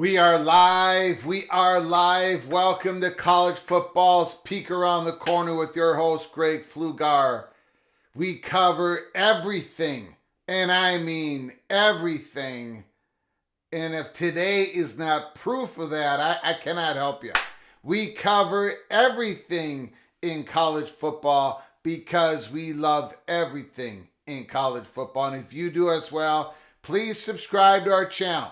We are live. We are live. Welcome to College Football's Peek Around the Corner with your host, Greg Pflugar. We cover everything, and I mean everything. And if today is not proof of that, I cannot help you. We cover everything in college football because we love everything in college football. And if you do as well, please subscribe to our channel.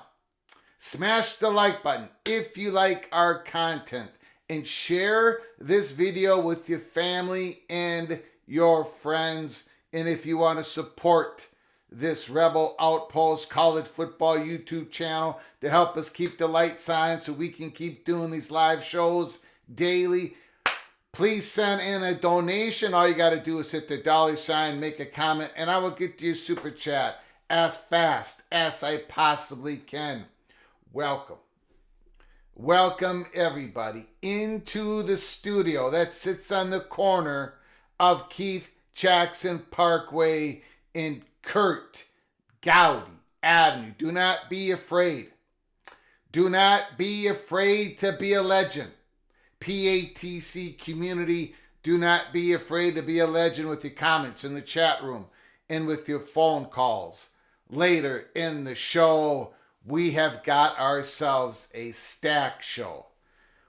Smash the like button if you like our content, and share this video with your family and your friends. And if you want to support this Rebel Outpost College Football YouTube channel to help us keep the lights on so we can keep doing these live shows daily, please send in a donation. All you got to do is hit the $sign, make a comment, and I will get to your super chat as fast as I possibly can. Welcome. Welcome everybody into the studio that sits on the corner of Keith Jackson Parkway and Kurt Gowdy Avenue. Do not be afraid. Do not be afraid to be a legend. PATC community, do not be afraid to be a legend with your comments in the chat room and with your phone calls. Later in the show, we have got ourselves a stack show.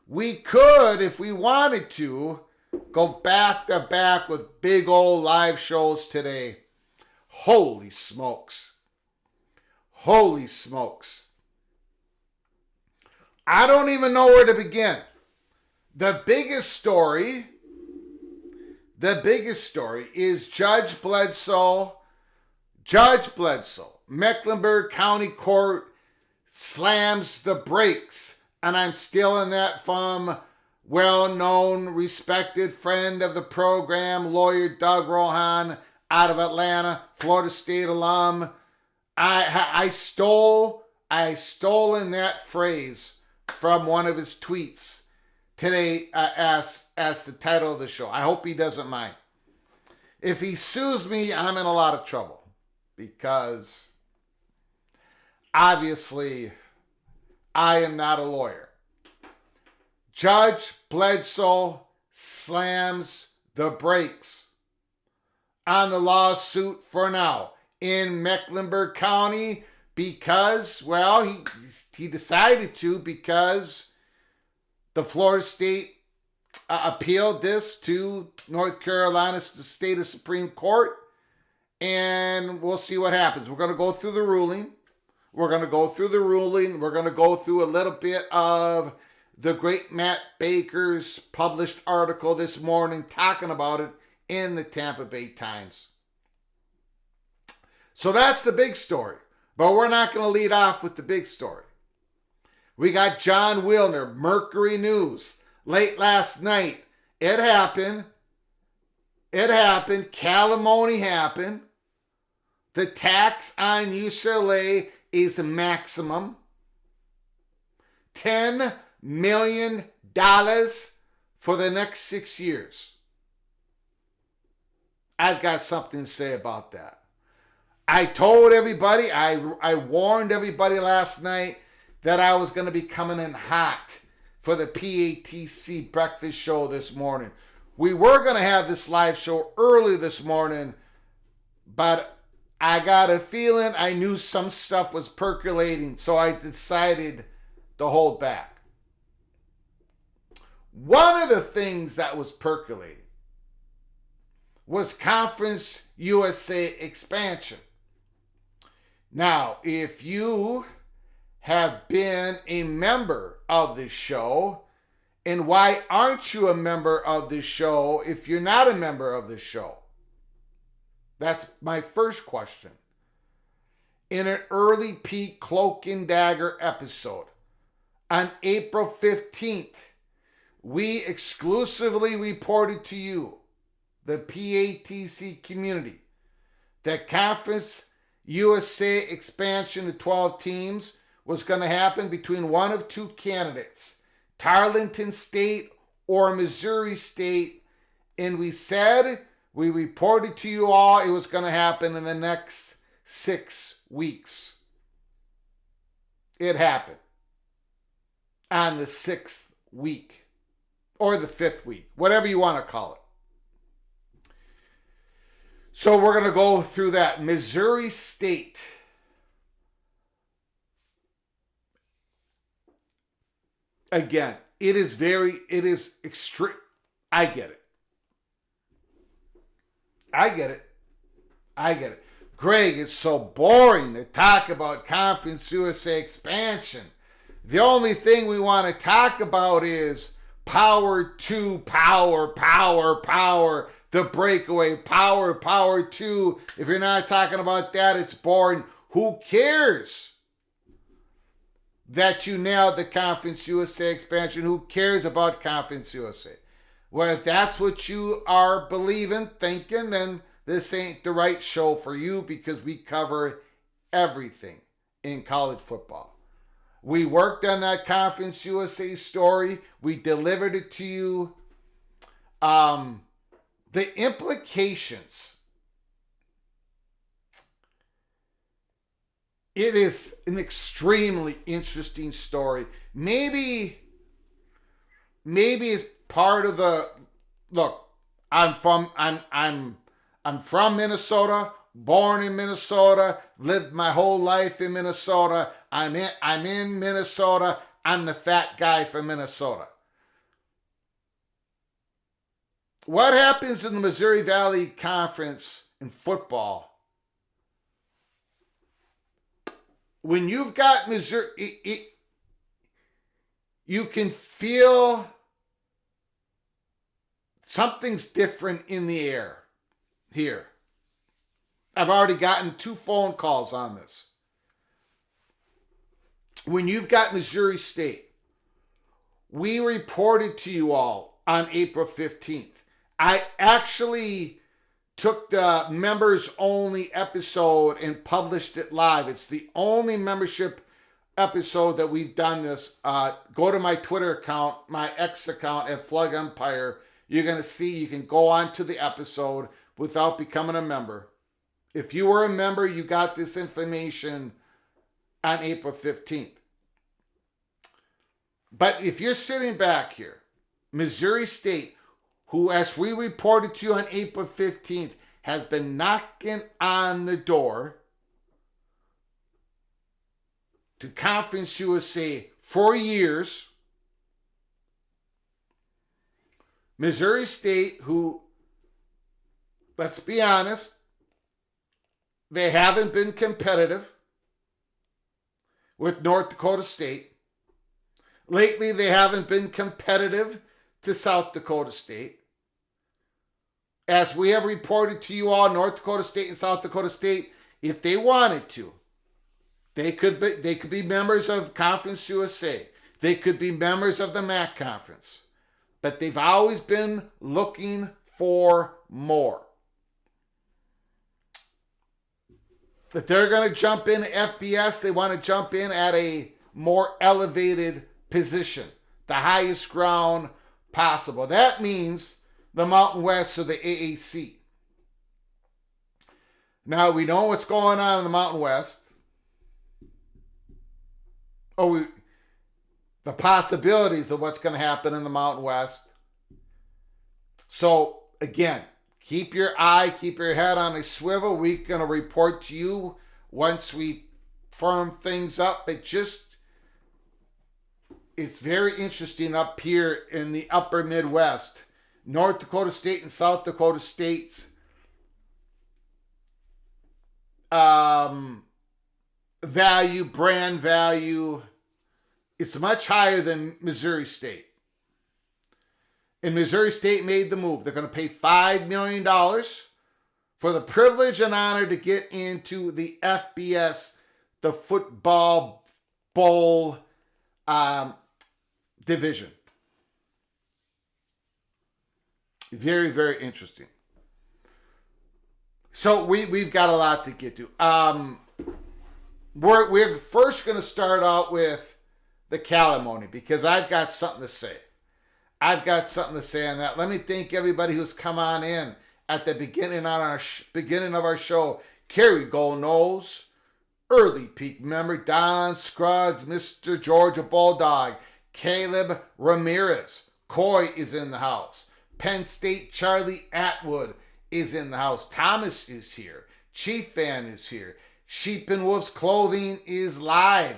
We could, if we wanted to, go back to back with big old live shows today. Holy smokes. Holy smokes. I don't even know where to begin. The biggest story is Judge Bledsoe, Mecklenburg County Court slams the brakes. And I'm stealing that from well-known, respected friend of the program, lawyer Doug Rohan out of Atlanta, Florida State alum. I stolen that phrase from one of his tweets today as the title of the show. I hope he doesn't mind. If he sues me, I'm in a lot of trouble because obviously I am not a lawyer. Judge Bledsoe slams the brakes on the lawsuit for now in Mecklenburg County because, well, he decided to because the Florida State appealed this to North Carolina's State Supreme Court, and we'll see what happens. We're going to go through the ruling. We're going to go through a little bit of the great Matt Baker's published article this morning talking about it in the Tampa Bay Times. So that's the big story. But we're not going to lead off with the big story. We got John Wilner, Mercury News, late last night. It happened. Calimony happened. The tax on UCLA is maximum. $10 million for the next 6 years. I've got something to say about that. I told everybody, I warned everybody last night that I was going to be coming in hot for the PATC breakfast show this morning. We were going to have this live show early this morning, but I got a feeling I knew some stuff was percolating, so I decided to hold back. One of the things that was percolating was Conference USA expansion. Now, if you have been a member of this show, and why aren't you a member of this show if you're not a member of this show? That's my first question. In an early peak Cloak and Dagger episode on April 15th, we exclusively reported to you, the PATC community, that Conference USA expansion to 12 teams was going to happen between one of two candidates, Tarleton State or Missouri State, and we reported to you all it was going to happen in the next 6 weeks. It happened on the 6th week or the 5th week, whatever you want to call it. So we're going to go through that. Missouri State. Again, it is extreme. I get it. Greg, it's so boring to talk about Conference USA expansion. The only thing we want to talk about is power to power. The breakaway, power two. If you're not talking about that, it's boring. Who cares that you nailed the Conference USA expansion? Who cares about Conference USA? Well, if that's what you are believing, thinking, then this ain't the right show for you because we cover everything in college football. We worked on that Conference USA story. We delivered it to you. The implications. It is an extremely interesting story. Maybe it's part of the look. I'm from Minnesota, born in Minnesota, lived my whole life in Minnesota. I'm in Minnesota. I'm the fat guy from Minnesota. What happens in the Missouri Valley Conference in football? When you've got Missouri, you can feel something's different in the air here. I've already gotten 2 phone calls on this. When you've got Missouri State, we reported to you all on April 15th. I actually took the members only episode and published it live. It's the only membership episode that we've done this. Go to my Twitter account, my X account at Flug Empire. You're going to see you can go on to the episode without becoming a member. If you were a member, you got this information on April 15th. But if you're sitting back here, Missouri State, who, as we reported to you on April 15th, has been knocking on the door to Conference USA for years. Missouri State, who, let's be honest, they haven't been competitive with North Dakota State. Lately, they haven't been competitive to South Dakota State. As we have reported to you all, North Dakota State and South Dakota State, if they wanted to, they could be members of Conference USA. They could be members of the MAC Conference. But they've always been looking for more. If they're going to jump in FBS, they want to jump in at a more elevated position, the highest ground possible. That means the Mountain West or the AAC. Now, we know what's going on in the Mountain West. The possibilities of what's going to happen in the Mountain West. So, again, keep your head on a swivel. We're going to report to you once we firm things up. It's very interesting up here in the upper Midwest. North Dakota State and South Dakota State's brand value, it's much higher than Missouri State. And Missouri State made the move. They're going to pay $5 million for the privilege and honor to get into the FBS, the football bowl division. Very, very interesting. So we've got a lot to get to. We're first going to start out with the Calimony because I've got something to say. I've got something to say on that. Let me thank everybody who's come on in at the beginning of our show. Kerry Goldnose, Early Peak member, Don Scruggs, Mr. Georgia Bulldog, Caleb Ramirez, Coy is in the house. Penn State Charlie Atwood is in the house. Thomas is here. Chief Fan is here. Sheep and Wolves Clothing is live.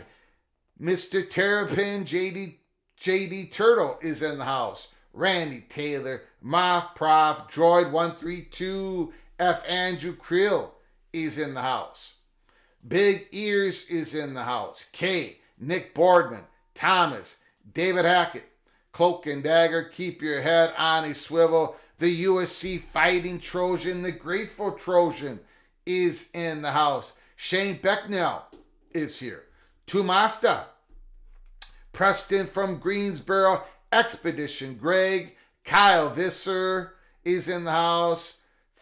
Mr. Terrapin JD Turtle is in the house. Randy Taylor, Moth Prof, Droid 132, F. Andrew Creel is in the house. Big Ears is in the house. K. Nick Boardman, Thomas, David Hackett, Cloak and Dagger, keep your head on a swivel. The USC Fighting Trojan, the Grateful Trojan is in the house. Shane Becknell is here. Tumasta, Preston from Greensboro, Expedition Greg, Kyle Visser is in the house.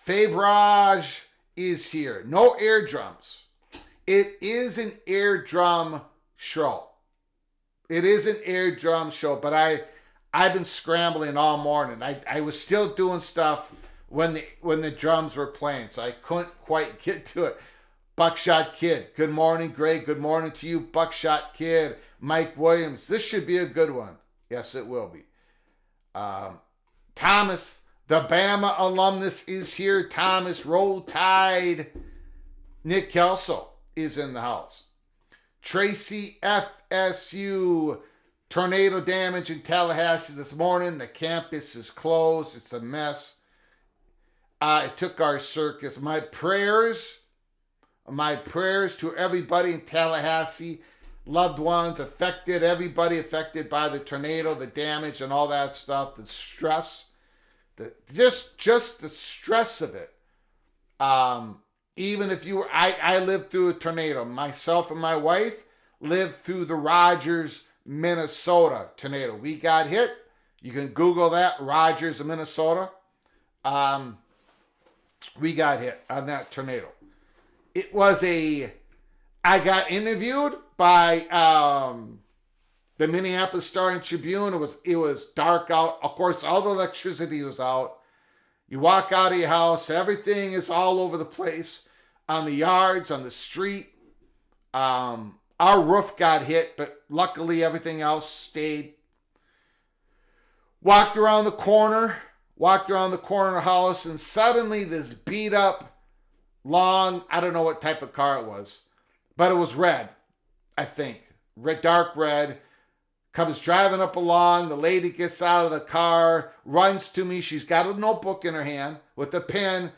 Favraj is here. No air drums. It is an air drum show. It is an air drum show, but I've been scrambling all morning. I was still doing stuff when the drums were playing, so I couldn't quite get to it. Buckshot Kid, good morning, Greg. Good morning to you, Buckshot Kid. Mike Williams, this should be a good one. Yes, it will be. Thomas, the Bama alumnus, is here. Thomas, Roll Tide. Nick Kelso is in the house. Tracy, FSU. Tornado damage in Tallahassee this morning. The campus is closed. It's a mess. It took our circus. My prayers to everybody in Tallahassee, loved ones affected, everybody affected by the tornado, the damage and all that stuff, the stress, just the stress of it. Even if I lived through a tornado. Myself and my wife lived through the Rogers Minnesota tornado. We got hit. You can Google that, Rogers, Minnesota. We got hit on that tornado. It was I got interviewed by the Minneapolis Star and Tribune. It was dark out. Of course, all the electricity was out. You walk out of your house, everything is all over the place, on the yards, on the street. Our roof got hit, but luckily everything else stayed. Walked around the corner of the house, and suddenly this beat up, long, I don't know what type of car it was, but it was red, I think. Dark red. Comes driving up along. The lady gets out of the car, runs to me. She's got a notebook in her hand with a pen.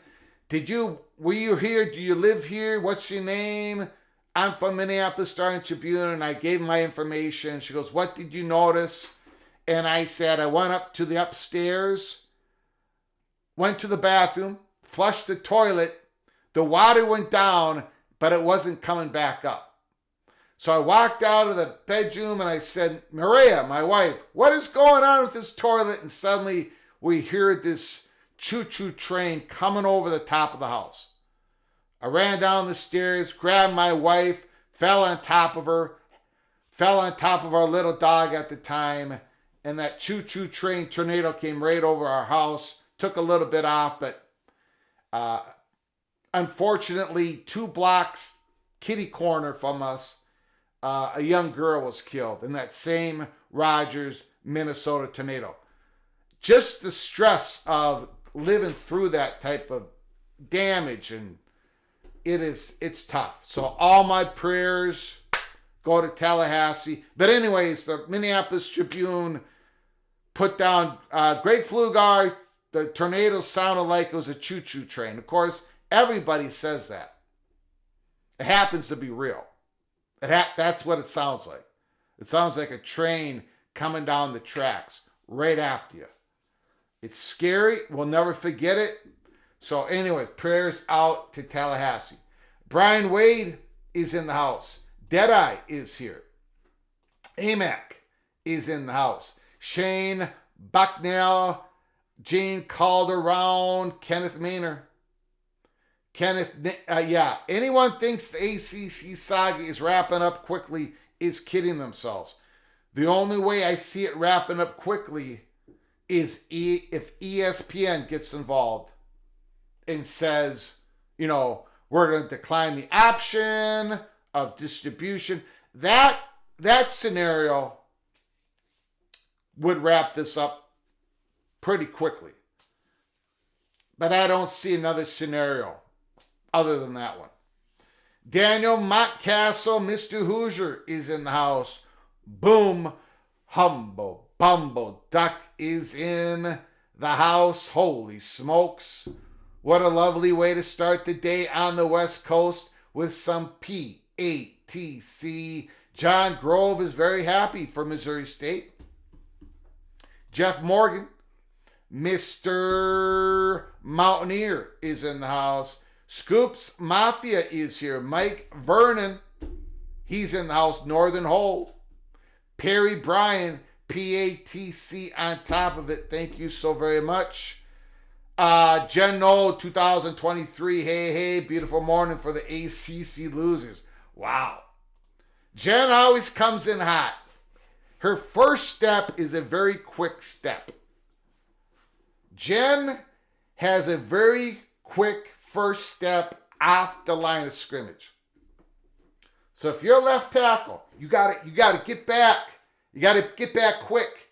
Were you here? Do you live here? What's your name? I'm from Minneapolis Star and Tribune, and I gave my information. She goes, what did you notice? And I said, I went up to the upstairs, went to the bathroom, flushed the toilet. The water went down, but it wasn't coming back up. So I walked out of the bedroom and I said, Maria, my wife, what is going on with this toilet? And suddenly we hear this choo-choo train coming over the top of the house. I ran down the stairs, grabbed my wife, fell on top of her, fell on top of our little dog at the time, and that choo-choo train tornado came right over our house, took a little bit off, but unfortunately, 2 blocks kitty corner from us, a young girl was killed in that same Rogers, Minnesota tornado. Just the stress of living through that type of damage, and it's tough. So all my prayers go to Tallahassee. But anyways, the Minneapolis Tribune put down Greg Flugar. The tornado sounded like it was a choo-choo train. Of course, everybody says that. It happens to be real. That's what it sounds like. It sounds like a train coming down the tracks right after you. It's scary. We'll never forget it. So anyway, prayers out to Tallahassee. Brian Wade is in the house. Deadeye is here. AMAC is in the house. Shane Bucknell, Gene Calderon, Kenneth Maynard. Anyone thinks the ACC saga is wrapping up quickly is kidding themselves. The only way I see it wrapping up quickly is if ESPN gets involved and says, we're going to decline the option of distribution. That scenario would wrap this up pretty quickly. But I don't see another scenario other than that one. Daniel Montcastle, Mr. Hoosier, is in the house. Boom, humble, bumble, duck is in the house. Holy smokes. What a lovely way to start the day on the West Coast with some PATC. John Grove is very happy for Missouri State. Jeff Morgan, Mr. Mountaineer, is in the house. Scoops Mafia is here. Mike Vernon, he's in the house. Northern Hole. Perry Bryan, PATC on top of it. Thank you so very much. Jen Knoll, 2023. Hey, beautiful morning for the ACC losers. Wow. Jen always comes in hot. Her first step is a very quick step. Jen has a very quick first step off the line of scrimmage. So if you're a left tackle, you got to get back. You got to get back quick.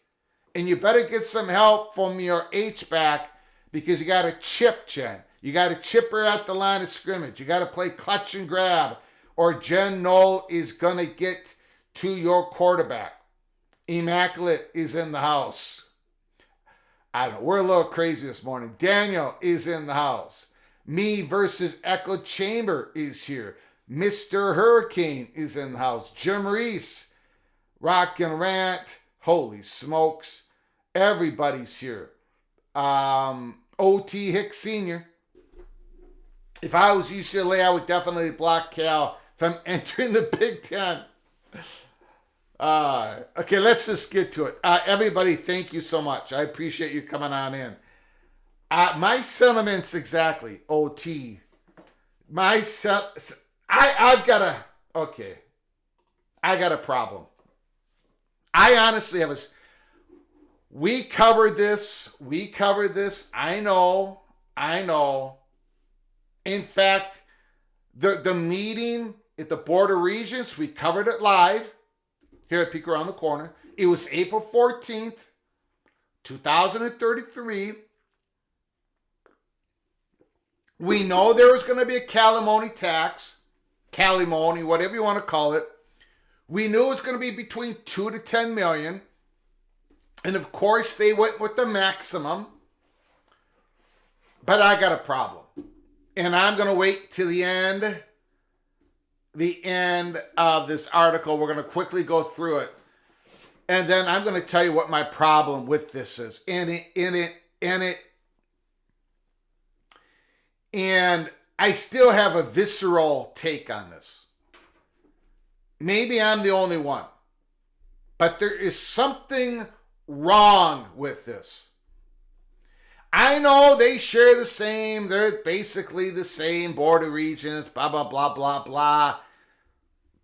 And you better get some help from your H-back because you got to chip Jen. You got to chip her at the line of scrimmage. You got to play clutch and grab, or Jen Knoll is going to get to your quarterback. Immaculate is in the house. I don't know. We're a little crazy this morning. Daniel is in the house. Me versus Echo Chamber is here. Mr. Hurricane is in the house. Jim Reese, Rock and Rant. Holy smokes. Everybody's here. O.T. Hicks Sr. If I was UCLA, I would definitely block Cal from entering the Big Ten. Okay, let's just get to it. Everybody, thank you so much. I appreciate you coming on in. My sentiments exactly, OT. I've got a problem. I honestly have we covered this. I know. In fact, the meeting at the Board of Regents, we covered it live here at Peek Around the Corner. It was April 14th, 2033. We know there was going to be a Calimony tax, Calimony, whatever you want to call it. We knew it was going to be between 2 to 10 million. And of course, they went with the maximum. But I got a problem. And I'm going to wait till the end of this article. We're going to quickly go through it. And then I'm going to tell you what my problem with this is. And I still have a visceral take on this. Maybe I'm the only one. But there is something wrong with this. I know they share the same, they're basically the same Board of Regents, blah, blah, blah, blah, blah,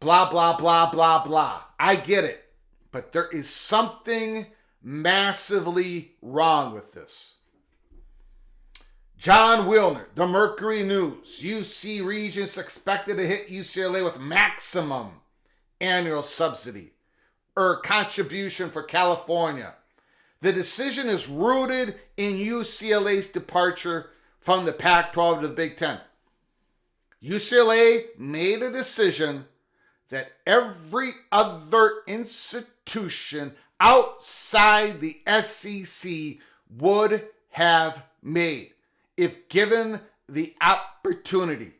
blah, blah, blah, blah, blah. I get it. But there is something massively wrong with this. John Wilner, the Mercury News, UC Regents expected to hit UCLA with maximum annual subsidy or contribution for California. The decision is rooted in UCLA's departure from the Pac-12 to the Big Ten. UCLA made a decision that every other institution outside the SEC would have made if given the opportunity.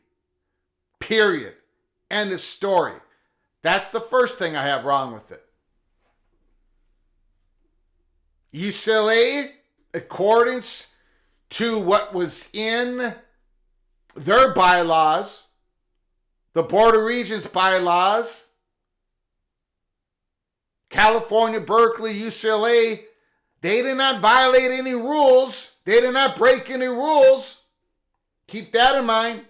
Period. End of story. That's the first thing I have wrong with it. UCLA, according to what was in their bylaws, the Board of Regents bylaws, California, Berkeley, UCLA, they did not violate any rules. They did not break any rules. Keep that in mind.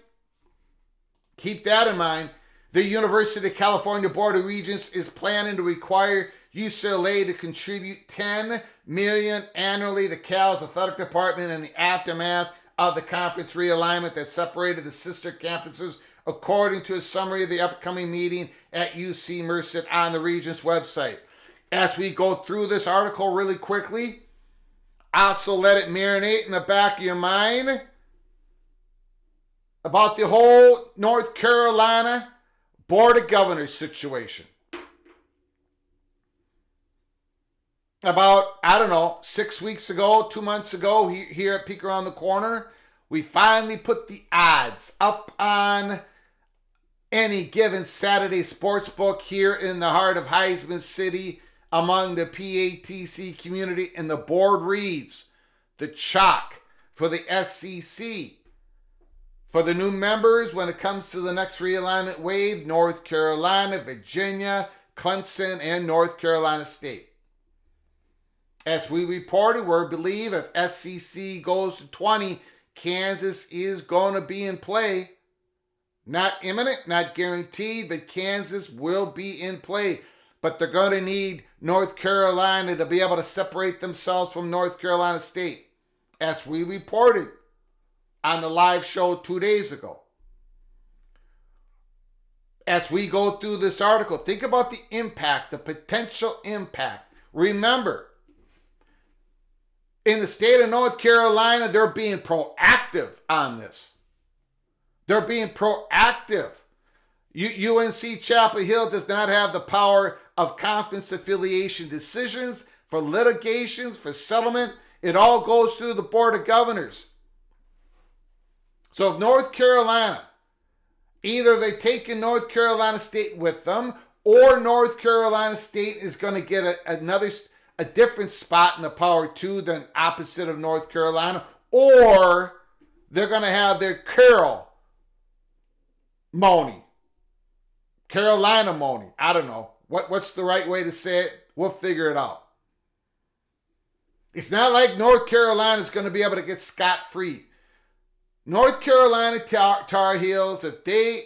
The University of California Board of Regents is planning to require UCLA to contribute $10 million annually to Cal's athletic department in the aftermath of the conference realignment that separated the sister campuses, according to a summary of the upcoming meeting at UC Merced on the Regents website. As we go through this article really quickly, also let it marinate in the back of your mind about the whole North Carolina Board of Governors situation. About, 6 weeks ago, 2 months ago, here at Peek Around the Corner, we finally put the odds up on any given Saturday sports book here in the heart of Heisman City among the PATC community, and the board reads the chalk for the SEC. For the new members, when it comes to the next realignment wave, North Carolina, Virginia, Clemson, and North Carolina State. As we reported, we believe if SEC goes to 20, Kansas is going to be in play. Not imminent, not guaranteed, but Kansas will be in play. But they're going to need North Carolina to be able to separate themselves from North Carolina State, as we reported on the live show 2 days ago. As we go through this article, think about the impact, the potential impact. Remember, in the state of North Carolina, they're being proactive on this. They're being proactive. UNC Chapel Hill does not have the power of conference affiliation decisions, for litigations, for settlement. It all goes through the Board of Governors. So if North Carolina, either they take in North Carolina State with them, or North Carolina State is going to get a different spot in the Power 2 than opposite of North Carolina, or they're going to have their Carolina Moni. I don't know. What's the right way to say it? We'll figure it out. It's not like North Carolina is going to be able to get scot-free. North Carolina Tar Heels, if they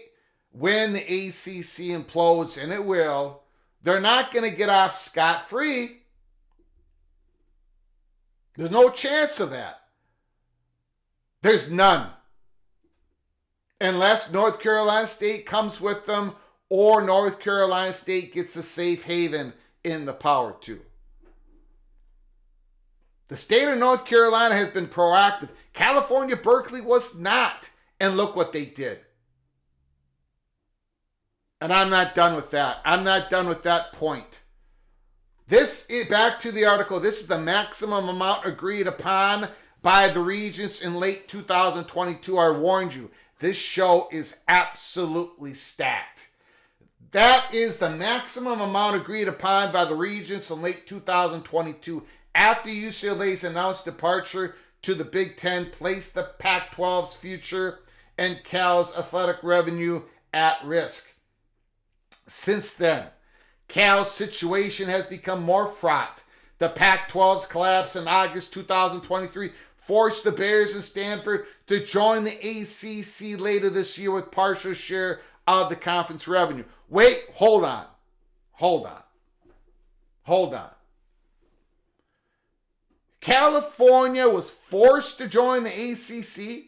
win the ACC implodes, and it will, they're not going to get off scot-free. There's no chance of that. There's none. Unless North Carolina State comes with them or North Carolina State gets a safe haven in the Power 2. The state of North Carolina has been proactive. California, Berkeley was not. And look what they did. And I'm not done with that. I'm not done with that point. This is, back to the article, this is the maximum amount agreed upon by the regents in late 2022. I warned you, this show is absolutely stacked. That is the maximum amount agreed upon by the regents in late 2022 after UCLA's announced departure to the Big Ten placed the Pac-12's future and Cal's athletic revenue at risk. Since then, Cal's situation has become more fraught. The Pac-12's collapse in August 2023 forced the Bears and Stanford to join the ACC later this year with partial share of the conference revenue. Wait, hold on. California was forced to join the ACC?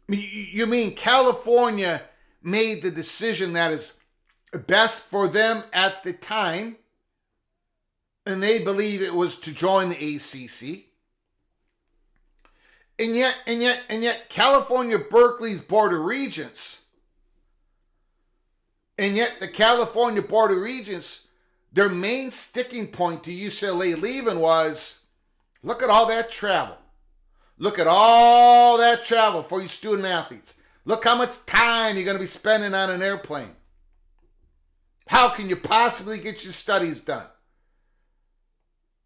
You mean California made the decision that is best for them at the time, and they believe it was to join the ACC. And yet California Berkeley's Board of Regents, and yet the California Board of Regents, their main sticking point to UCLA leaving was, look at all that travel. Look at all that travel for you student athletes. Look how much time you're going to be spending on an airplane. How can you possibly get your studies done?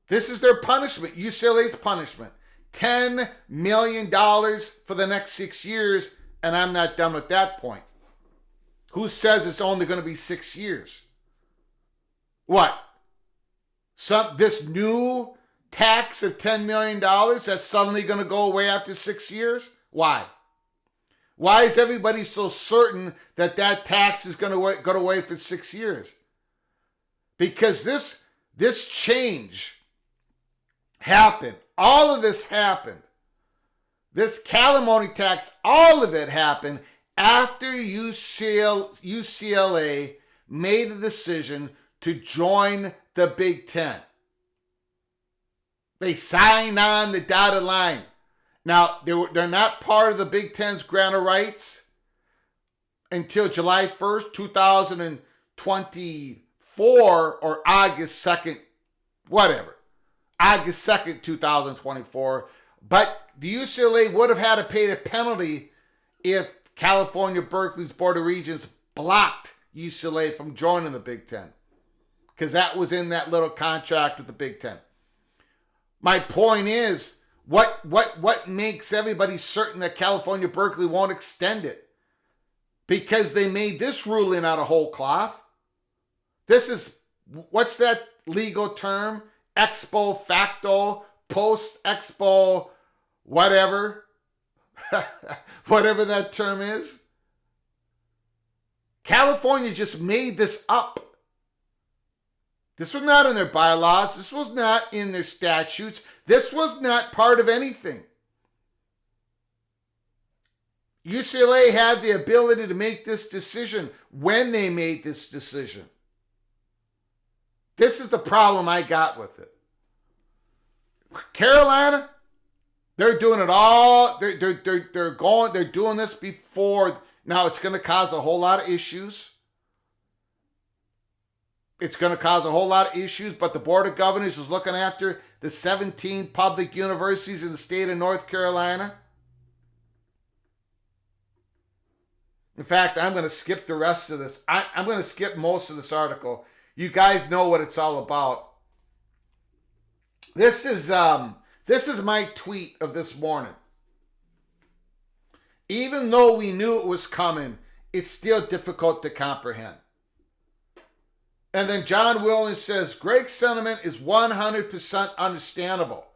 This is their punishment, UCLA's punishment. $10 million for the next 6 years, and I'm not done with that point. Who says it's only going to be 6 years? What? This new tax of $10 million that's suddenly going to go away after 6 years? Why? Why is everybody so certain that that tax is going to go away for 6 years? Because this change happened. All of this happened. This Calimony tax, all of it happened after UCLA made the decision to join the Big Ten. They signed on the dotted line. Now, they're not part of the Big Ten's grant of rights until July 1st, 2024, or August 2nd, whatever. August 2nd, 2024. But the UCLA would have had to pay the penalty if California Berkeley's Board of Regents blocked UCLA from joining the Big Ten, because that was in that little contract with the Big Ten. My point is, what makes everybody certain that California Berkeley won't extend it? Because they made this ruling out of whole cloth. This is, what's that legal term? Expo facto, post expo, whatever. Whatever that term is. California just made this up. This was not in their bylaws. This was not in their statutes. This was not part of anything. UCLA had the ability to make this decision when they made this decision. This is the problem I got with it. Carolina, they're doing it all. They're doing this before. Now it's going to cause a whole lot of issues. It's going to cause a whole lot of issues, but the Board of Governors is looking after the 17 public universities in the state of North Carolina. In fact, I'm going to skip the rest of this. I'm going to skip most of this article. You guys know what it's all about. This is my tweet of this morning. Even though we knew it was coming, it's still difficult to comprehend. And then John Williams says, Greg's sentiment is 100% understandable,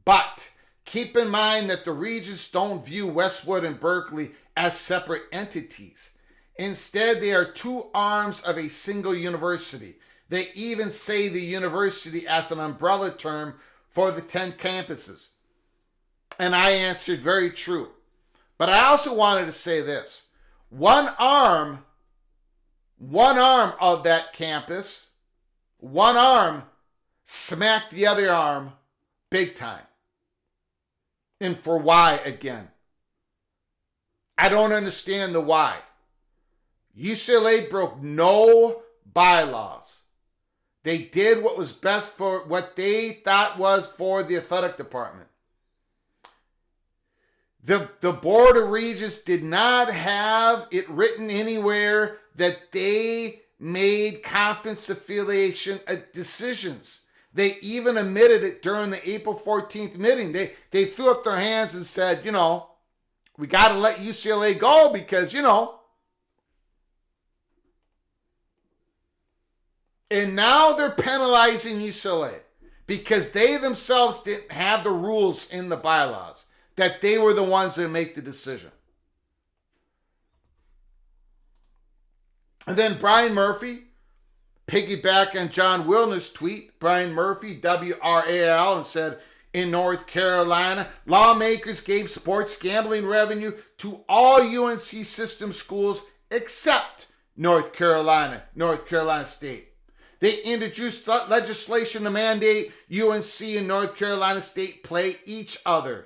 but keep in mind that the regents don't view Westwood and Berkeley as separate entities. Instead, they are two arms of a single university. They even say the university as an umbrella term for the 10 campuses. And I answered, very true. But I also wanted to say this. One arm of that campus, one arm smacked the other arm big time. And for why again? I don't understand the why. UCLA broke no bylaws. They did what was best for what they thought was for the athletic department. The Board of Regents did not have it written anywhere that they made conference affiliation decisions. They even admitted it during the April 14th meeting. They threw up their hands and said, we got to let UCLA go because, And now they're penalizing UCLA because they themselves didn't have the rules in the bylaws, that they were the ones that make the decision. And then Brian Murphy, piggyback on John Wilner's tweet, Brian Murphy, WRAL, and said, in North Carolina, lawmakers gave sports gambling revenue to all UNC system schools except North Carolina State. They introduced legislation to mandate UNC and North Carolina State play each other.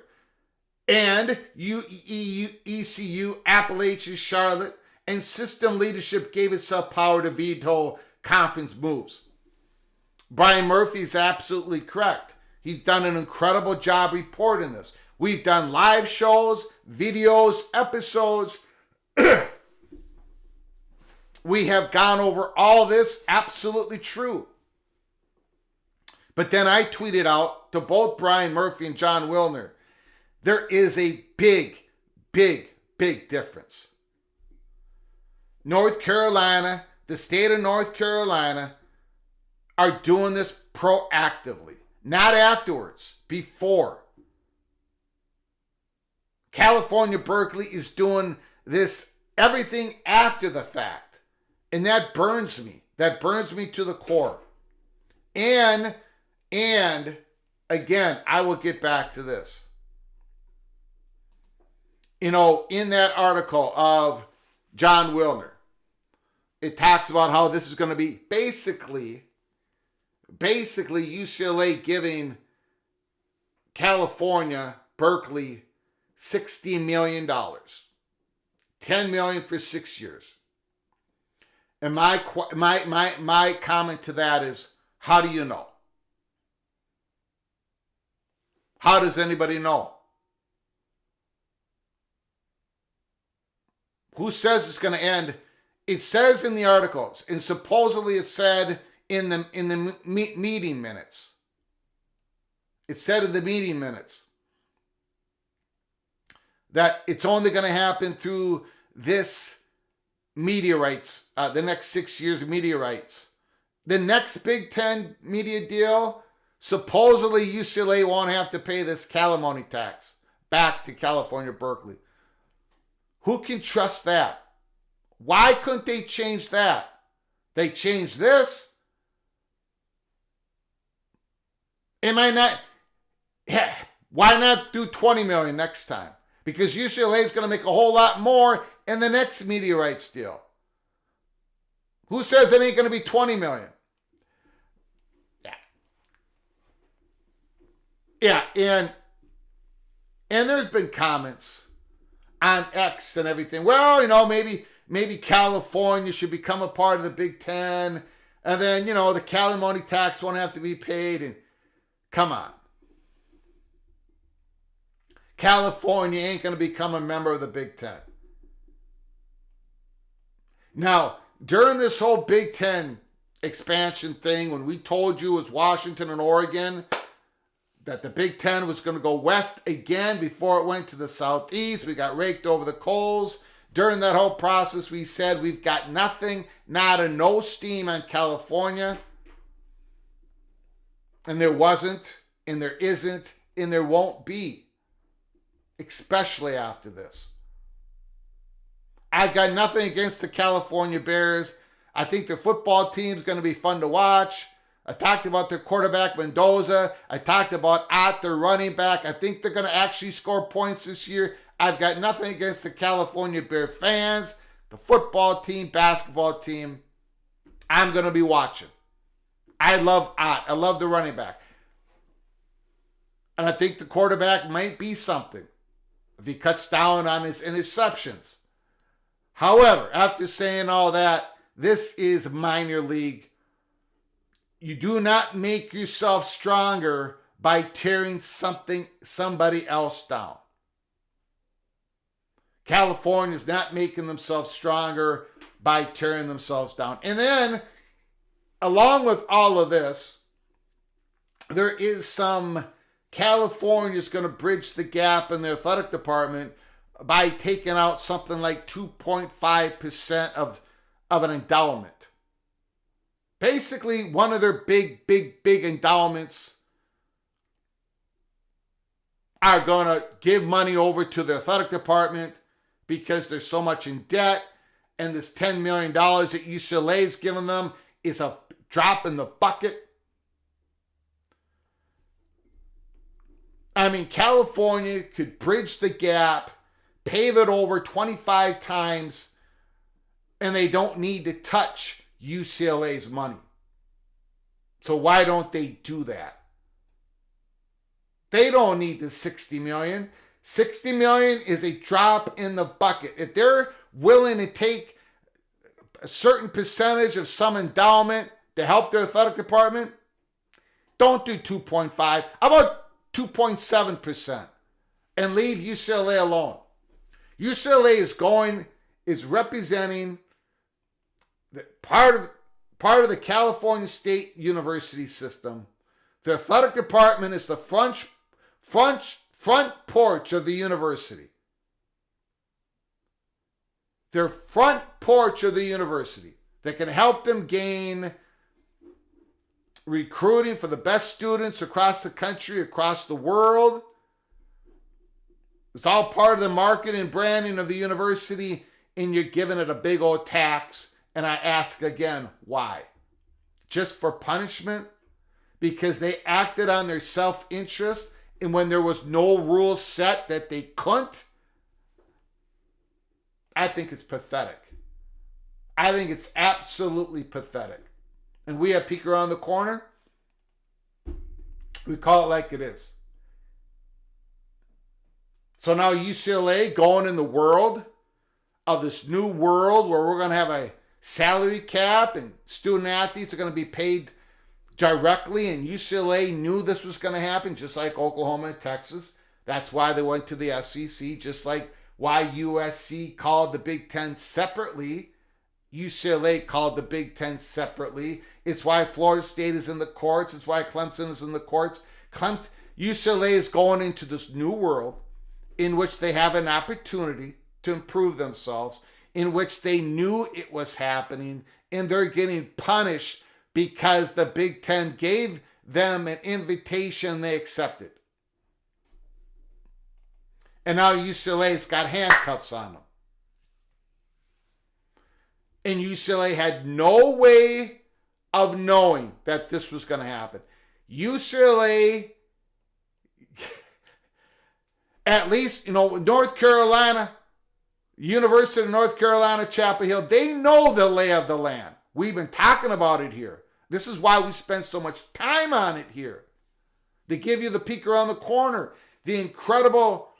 And ECU, Appalachian, Charlotte, and system leadership gave itself power to veto conference moves. Brian Murphy is absolutely correct. He's done an incredible job reporting this. We've done live shows, videos, episodes. We have gone over all this. Absolutely true. But then I tweeted out to both Brian Murphy and John Wilner, there is a big, big, big difference. North Carolina, the state of North Carolina, are doing this proactively, not afterwards, before. California, Berkeley is doing this, everything after the fact. And that burns me. That burns me to the core. And again, I will get back to this. In that article of John Wilner, it talks about how this is going to be basically UCLA giving California, Berkeley, $60 million. $10 million for 6 years. And my comment to that is, how do you know? How does anybody know? Who says it's going to end? It says in the articles, and supposedly it said in the meeting minutes. It said in the meeting minutes that it's only going to happen through this media rights, the next 6 years of media rights. The next Big Ten media deal, supposedly UCLA won't have to pay this Calimony tax back to California, Berkeley. Who can trust that? Why couldn't they change that? They changed this. Why not do $20 million next time? Because UCLA is going to make a whole lot more in the next media rights deal. Who says it ain't going to be $20 million? Yeah, and there's been comments on X and everything. Well, maybe California should become a part of the Big Ten, and then, the Calimony tax won't have to be paid. And come on. California ain't going to become a member of the Big Ten. Now, during this whole Big Ten expansion thing, when we told you it was Washington and Oregon, that the Big Ten was going to go west again before it went to the southeast. We got raked over the coals. During that whole process, we said we've got nothing, no steam on California. And there wasn't, and there isn't, and there won't be, especially after this. I've got nothing against the California Bears. I think their football team is going to be fun to watch. I talked about their quarterback, Mendoza. I talked about their running back. I think they're going to actually score points this year. I've got nothing against the California Bear fans, the football team, basketball team. I'm going to be watching. I love Ott. I love the running back. And I think the quarterback might be something if he cuts down on his interceptions. However, after saying all that, this is minor league. You do not make yourself stronger by tearing somebody else down. California's not making themselves stronger by tearing themselves down. And then, along with all of this, there is some California's going to bridge the gap in their athletic department by taking out something like 2.5% of an endowment. Basically, one of their big endowments are going to give money over to the athletic department because they're so much in debt, and this $10 million that UCLA is giving them is a drop in the bucket. I mean, California could bridge the gap, pave it over 25 times, and they don't need to touch UCLA's money. So why don't they do that? They don't need the $60 million. $60 million is a drop in the bucket. If they're willing to take a certain percentage of some endowment to help their athletic department, don't do 2.5. How about 2.7% and leave UCLA alone? UCLA is representing the part of the California State University system. The athletic department is the front porch of the university. Their front porch of the university that can help them gain recruiting for the best students across the country, across the world. It's all part of the marketing and branding of the university, and you're giving it a big old tax. And I ask again, why? Just for punishment? Because they acted on their self-interest, and when there was no rules set that they couldn't? I think it's pathetic. I think it's absolutely pathetic. And we at Peek Around the Corner, we call it like it is. So now UCLA going in the world of this new world where we're going to have a salary cap and student athletes are going to be paid directly, and UCLA knew this was going to happen, just like Oklahoma and Texas. That's why they went to the SEC, just like why USC called the Big Ten separately. UCLA called the Big Ten separately. It's why Florida State is in the courts. It's why Clemson is in the courts. UCLA is going into this new world in which they have an opportunity to improve themselves, in which they knew it was happening, and they're getting punished because the Big Ten gave them an invitation they accepted. And now UCLA's got handcuffs on them. And UCLA had no way of knowing that this was going to happen. UCLA, at least, North Carolina, University of North Carolina, Chapel Hill, they know the lay of the land. We've been talking about it here. This is why we spend so much time on it here. To give you the peek around the corner, the incredible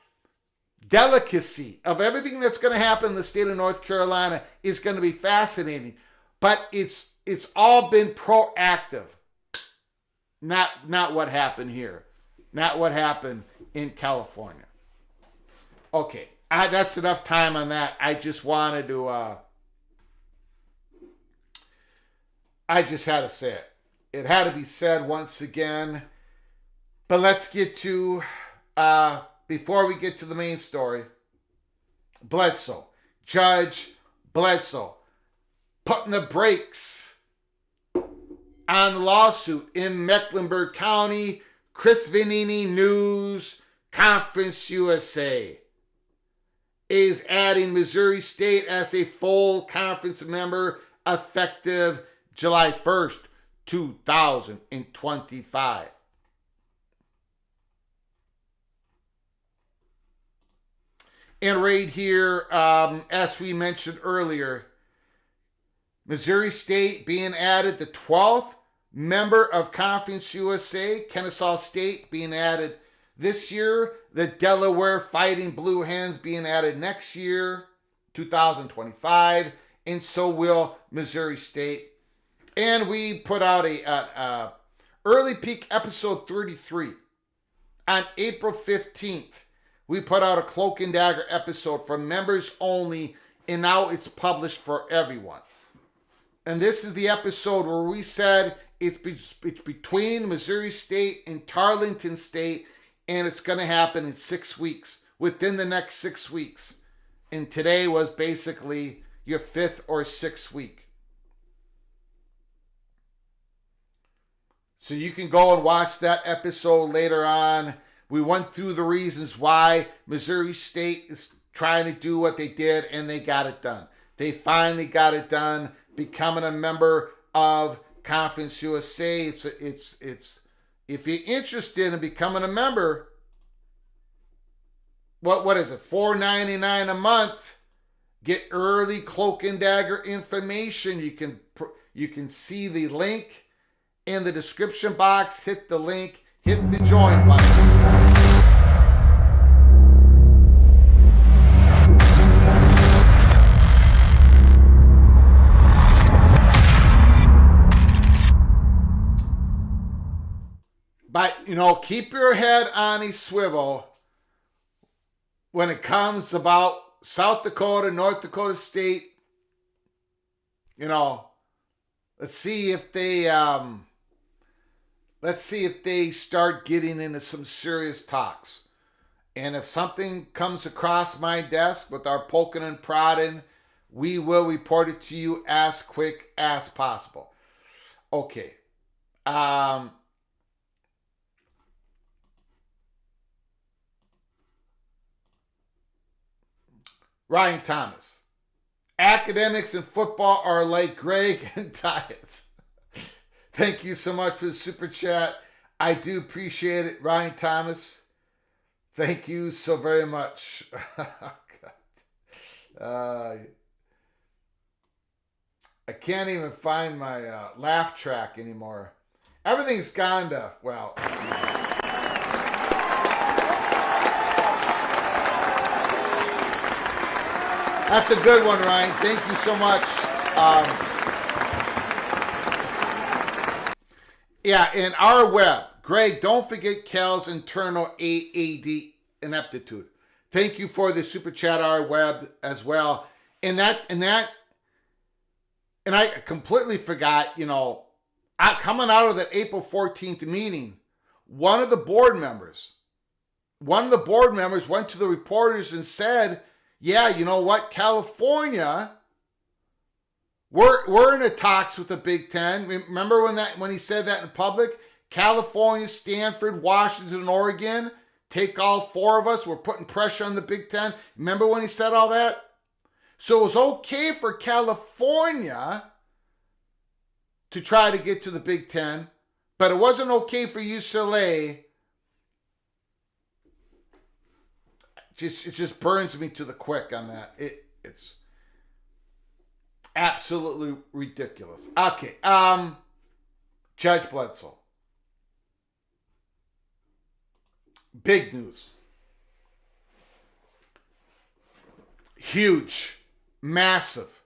delicacy of everything that's going to happen in the state of North Carolina is going to be fascinating. But it's all been proactive. Not what happened here. Not what happened in California. Okay, that's enough time on that. I just wanted to... I just had to say it. It had to be said once again. But let's get to, before we get to the main story, Bledsoe. Judge Bledsoe putting the brakes on the lawsuit in Mecklenburg County. Chris Vanini News, Conference USA is adding Missouri State as a full conference member effective July 1st, 2025. And right here, as we mentioned earlier, Missouri State being added, the 12th member of Conference USA, Kennesaw State being added this year, the Delaware Fighting Blue Hens being added next year, 2025, and so will Missouri State. And we put out a early peek episode 33 on April 15th. We put out a Cloak and Dagger episode for members only, and now it's published for everyone. And this is the episode where we said it's between Missouri State and Tarleton State, and it's going to happen in 6 weeks, within the next 6 weeks. And today was basically your 5th or 6th week. So you can go and watch that episode later on. We went through the reasons why Missouri State is trying to do what they did, and they got it done. They finally got it done, becoming a member of Conference USA. It's if you're interested in becoming a member, what is it? $4.99 a month. Get early Cloak and Dagger information. You can see the link in the description box. Hit the link. Hit the join button. But, keep your head on a swivel when it comes about South Dakota, North Dakota State. Let's see if they start getting into some serious talks. And if something comes across my desk with our poking and prodding, we will report it to you as quick as possible. Okay. Ryan Thomas. Academics and football are like Greg and diets. Thank you so much for the super chat. I do appreciate it, Ryan Thomas. Thank you so very much. I can't even find my laugh track anymore. Everything's gone to, well... That's a good one, Ryan. Thank you so much. In our web, Greg, don't forget Cal's internal AAD ineptitude. Thank you for the super chat, our web as well. And I completely forgot, coming out of that April 14th meeting, one of the board members went to the reporters and said, yeah, you know what, California, we're in the talks with the Big Ten. Remember when he said that in public? California, Stanford, Washington, and Oregon, take all 4 of us. We're putting pressure on the Big Ten. Remember when he said all that? So it was okay for California to try to get to the Big Ten, but it wasn't okay for UCLA. It just burns me to the quick on that. It's absolutely ridiculous. Okay, Judge Bledsoe. Big news. Huge. Massive.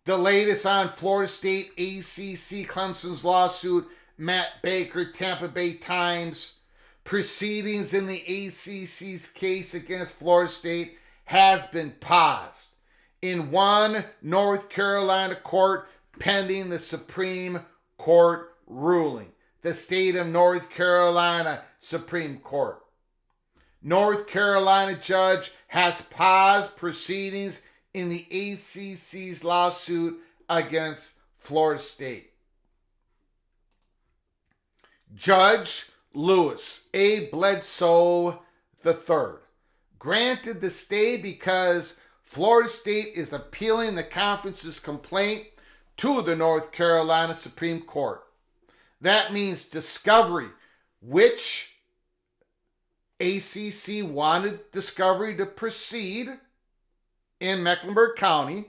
The latest on Florida State, ACC, Clemson's lawsuit, Matt Baker, Tampa Bay Times. Proceedings in the ACC's case against Florida State has been paused in one North Carolina court pending the Supreme Court ruling. The state of North Carolina Supreme Court. North Carolina judge has paused proceedings in the ACC's lawsuit against Florida State. Judge Lewis A. Bledsoe III granted the stay because Florida State is appealing the conference's complaint to the North Carolina Supreme Court. That means discovery, which ACC wanted discovery to proceed in Mecklenburg County,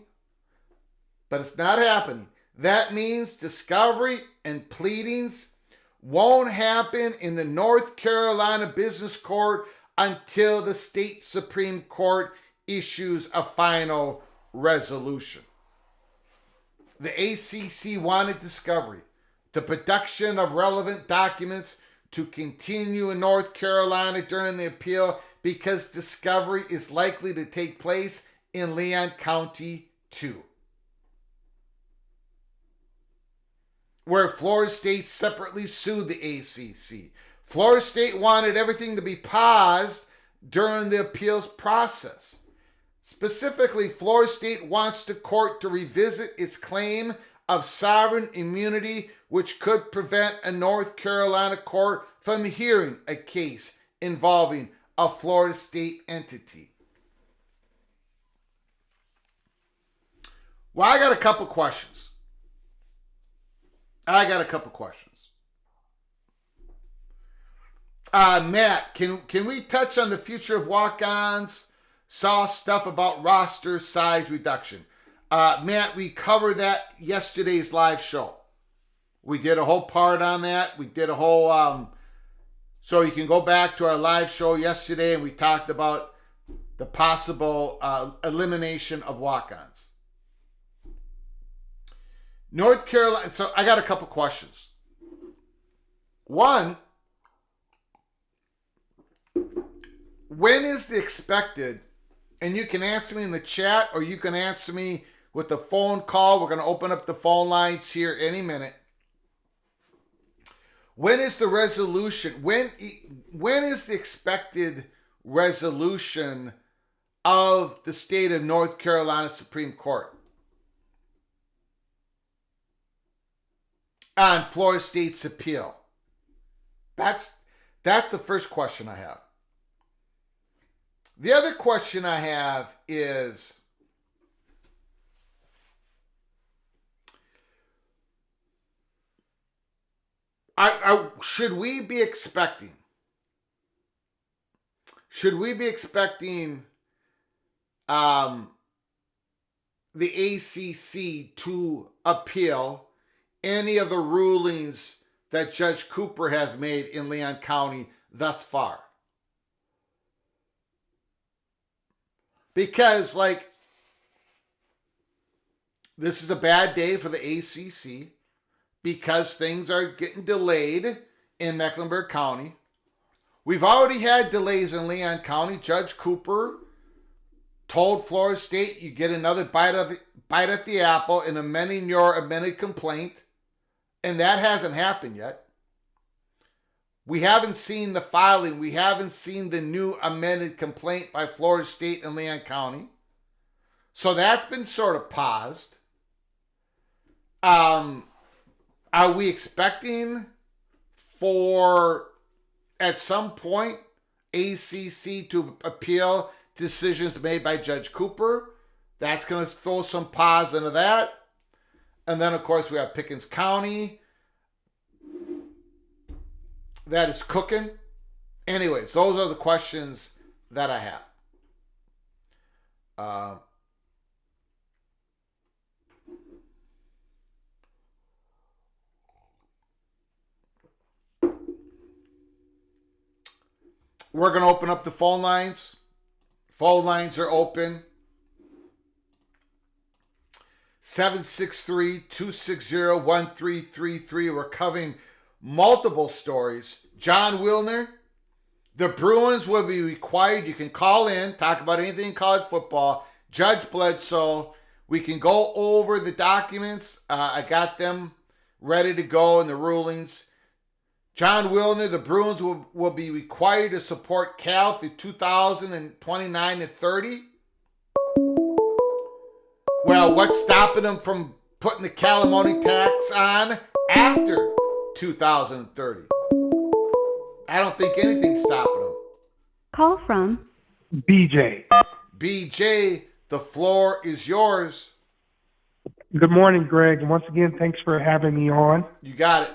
but it's not happening. That means discovery and pleadings won't happen in the North Carolina Business Court until the state Supreme Court issues a final resolution. The ACC wanted discovery, the production of relevant documents to continue in North Carolina during the appeal because discovery is likely to take place in Leon County too, where Florida State separately sued the ACC. Florida State wanted everything to be paused during the appeals process. Specifically, Florida State wants the court to revisit its claim of sovereign immunity, which could prevent a North Carolina court from hearing a case involving a Florida State entity. Well, I got a couple questions. Matt, can we touch on the future of walk-ons? Saw stuff about roster size reduction. Matt, we covered that yesterday's live show. We did a whole part on that. We did a whole, so you can go back to our live show yesterday and we talked about the possible elimination of walk-ons. North Carolina, so I got a couple questions. One, when is the expected, and you can answer me in the chat or you can answer me with the phone call. We're going to open up the phone lines here any minute. When is the resolution? When is the expected resolution of the state of North Carolina Supreme Court on Florida State's appeal? That's the first question I have. The other question I have is, should we be expecting the ACC to appeal any of the rulings that Judge Cooper has made in Leon County thus far? Because, this is a bad day for the ACC because things are getting delayed in Mecklenburg County. We've already had delays in Leon County. Judge Cooper told Florida State, you get another bite at the apple in amending your amended complaint, and that hasn't happened yet. We haven't seen the filing. We haven't seen the new amended complaint by Florida State and Leon County. So that's been sort of paused. Are we expecting for, at some point, ACC to appeal decisions made by Judge Cooper? That's going to throw some pause into that. And then, of course, we have Pickens County. That is cooking. Anyways, those are the questions that I have. We're going to open up the phone lines. Phone lines are open. 763-260-1333. We're covering multiple stories. John Wilner, the Bruins will be required. You can call in, talk about anything in college football. Judge Bledsoe, we can go over the documents. I got them ready to go in the rulings. John Wilner, the Bruins will be required to support Cal through 2029 and 30. Well, what's stopping them from putting the Calimony tax on after 2030? I don't think anything's stopping them. Call from BJ. BJ, the floor is yours. Good morning, Greg. And once again, thanks for having me on. You got it.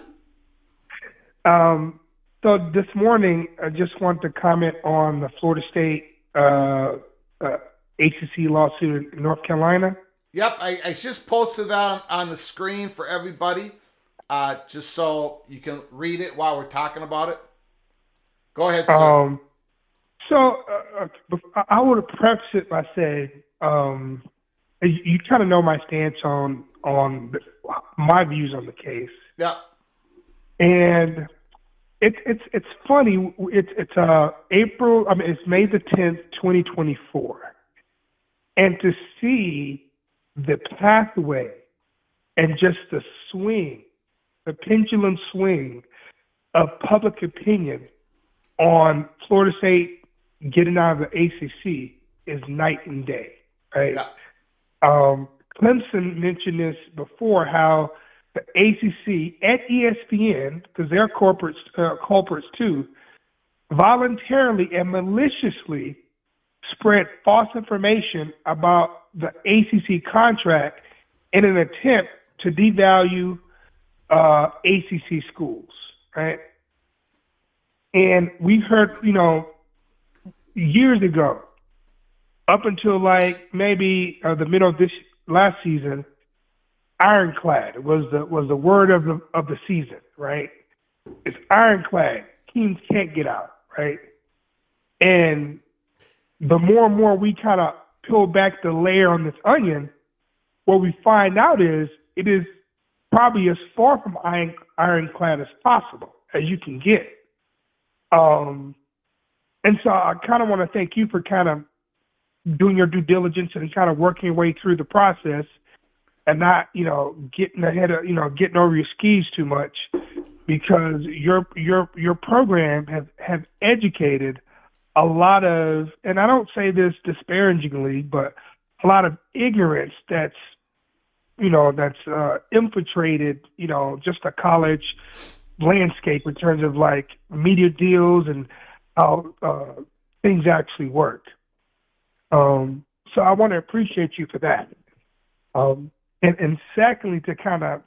So this morning, I just want to comment on the Florida State ACC lawsuit in North Carolina. Yep, I just posted that on the screen for everybody, just so you can read it while we're talking about it. Go ahead, sir. So I would preface it by saying, you kind of know my stance on my views on the case. Yep. And it's funny. It's April. I mean, it's May the 10th, 2024, and to see the pathway and just the swing, the pendulum swing of public opinion on Florida State getting out of the ACC is night and day, right? Yeah. Clemson mentioned this before, how the ACC at ESPN, because they're culprits too, voluntarily and maliciously spread false information about the ACC contract in an attempt to devalue ACC schools, right? And we heard, years ago, up until like maybe the middle of this last season, ironclad was the word of the season, right? It's ironclad. Teams can't get out, right? And the more and more we kind of peel back the layer on this onion, what we find out is it is probably as far from ironclad as possible as you can get. And so I kind of want to thank you for kind of doing your due diligence and kind of working your way through the process and not, getting ahead of, getting over your skis too much, because your program have educated a lot of, and I don't say this disparagingly, but a lot of ignorance that's infiltrated, just a college landscape in terms of like media deals and how things actually work. So I want to appreciate you for that. And secondly, to kind of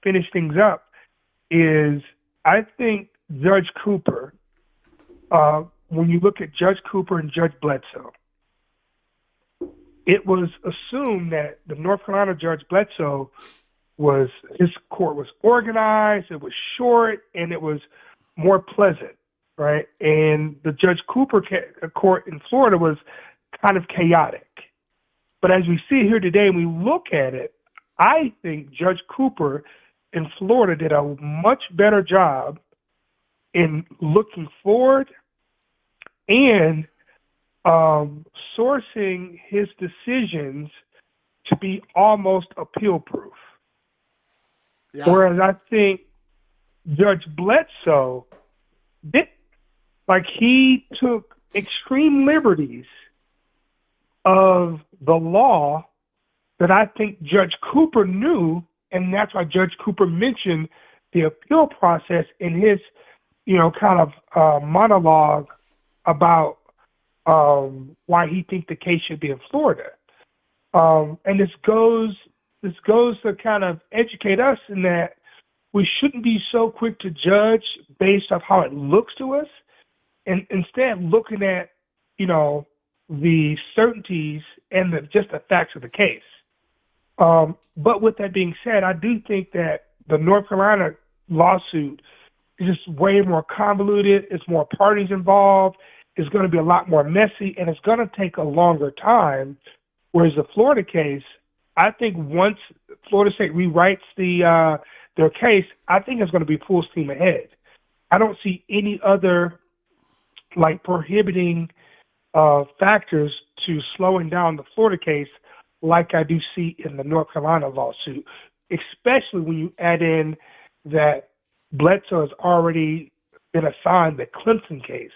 finish things up, is I think Judge Cooper, when you look at Judge Cooper and Judge Bledsoe, it was assumed that the North Carolina Judge Bledsoe his court was organized, it was short, and it was more pleasant, right? And the Judge Cooper court in Florida was kind of chaotic. But as we see here today, and we look at it, I think Judge Cooper in Florida did a much better job in looking forward and sourcing his decisions to be almost appeal-proof. Yeah. Whereas I think Judge Bledsoe he took extreme liberties of the law that I think Judge Cooper knew, and that's why Judge Cooper mentioned the appeal process in his, monologue about why he thinks the case should be in Florida. And this goes to kind of educate us in that we shouldn't be so quick to judge based off how it looks to us, and instead looking at, the certainties and just the facts of the case. But with that being said, I do think that the North Carolina lawsuit is just way more convoluted. It's more parties involved. It's going to be a lot more messy, and it's going to take a longer time. Whereas the Florida case, I think once Florida State rewrites their case, I think it's going to be full steam ahead. I don't see any other prohibiting factors to slowing down the Florida case like I do see in the North Carolina lawsuit. especially when you add in that Bledsoe has already been assigned the Clemson case.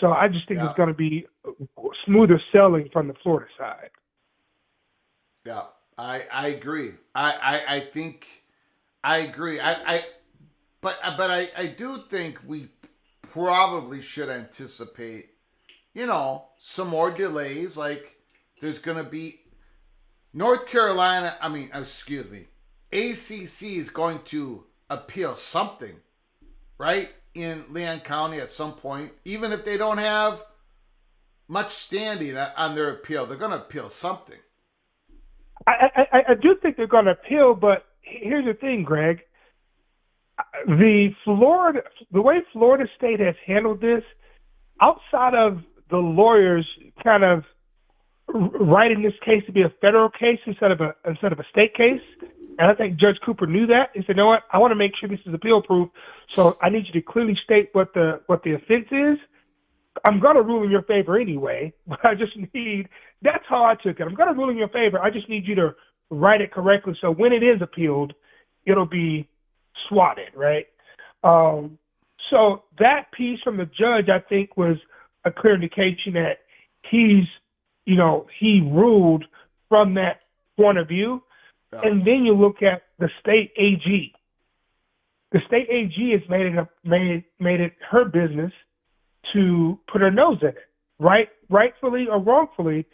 So I just think it's going to be smoother sailing from the Florida side. Yeah, I agree. I think I agree. But I do think we probably should anticipate, some more delays. Like there's going to be North Carolina. ACC is going to appeal something, right? In Leon County at some point, even if they don't have much standing on their appeal, they're going to appeal something. I do think they're going to appeal, but here's the thing, Greg. The way Florida State has handled this, outside of the lawyers kind of writing this case to be a federal case instead of a state case, and I think Judge Cooper knew that. He said, "You know what? I want to make sure this is appeal proof, so I need you to clearly state what the offense is. I'm going to rule in your favor anyway, but I just need." That's how I took it. I'm going to rule in your favor. I just need you to write it correctly, so when it is appealed, it'll be swatted, right? So that piece from the judge, I think, was a clear indication that he ruled from that point of view. Yeah. And then you look at the state AG. The state AG has made it her business to put her nose in it, rightfully or wrongfully.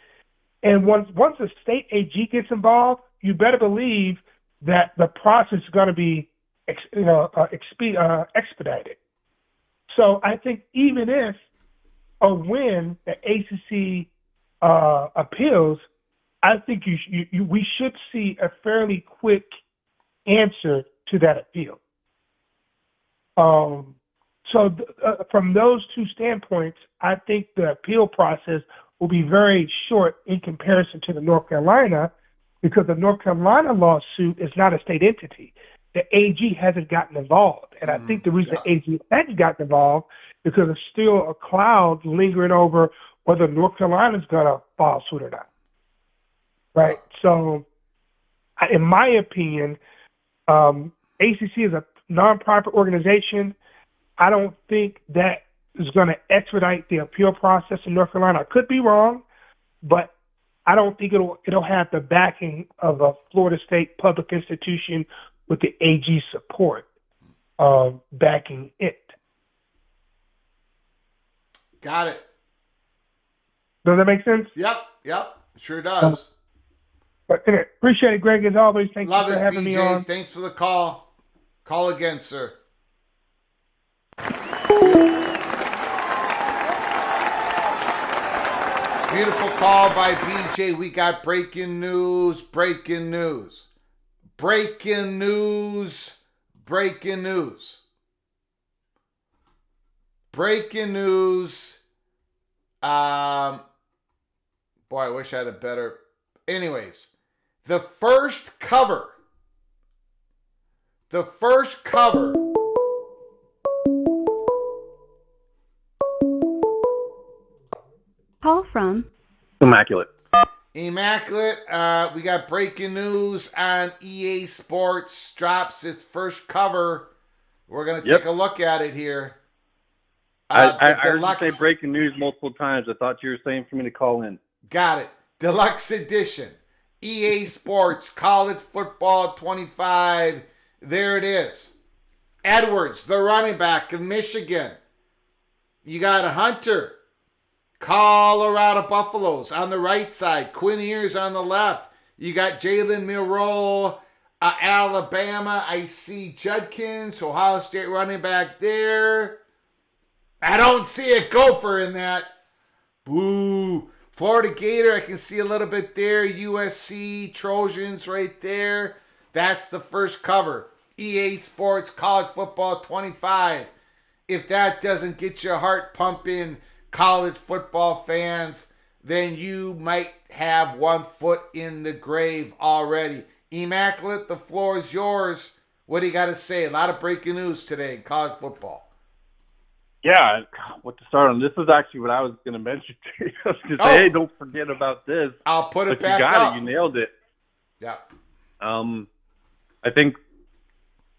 And once the state AG gets involved, you better believe that the process is going to be expedited. So I think even if or when the ACC appeals, I think we should see a fairly quick answer to that appeal. From those two standpoints, I think the appeal process will be very short in comparison to the North Carolina, because the North Carolina lawsuit is not a state entity. The AG hasn't gotten involved. And I think the reason the AG hasn't gotten involved because there's still a cloud lingering over whether North Carolina is going to file suit or not. Right? So, in my opinion, ACC is a nonprofit organization. I don't think that is going to expedite the appeal process in North Carolina. I could be wrong, but I don't think it'll have the backing of a Florida State public institution with the AG support backing it. Got it. Does that make sense? Yep. Sure does. But appreciate it, Greg, as always. Thank you for having me on. Thanks for the call. Call again, sir. Beautiful call by BJ. We got breaking news. Breaking news. Boy, I wish I had a better. Anyways, the first cover. Call from Immaculate. We got breaking news on EA Sports. Drops its first cover. We're going to take a look at it here. I heard you say breaking news multiple times. I thought you were saying for me to call in. Got it. Deluxe edition. EA Sports College Football 25. There it is. Edwards, the running back of Michigan. You got a Hunter. Colorado Buffaloes on the right side. Quinn Ewers on the left. You got Jalen Milroe, Alabama. I see Judkins, Ohio State running back there. I don't see a Gopher in that. Boo. Florida Gator, I can see a little bit there. USC, Trojans right there. That's the first cover. EA Sports College Football 25. If that doesn't get your heart pumping, college football fans, then you might have one foot in the grave already. Immaculate, the floor is yours. What do you got to say? A lot of breaking news today in college football. Yeah, what to start on? This is actually what I was going to mention to you. To say, hey, don't forget about this. I'll put it but back you got up. it. You nailed it. Yeah. I think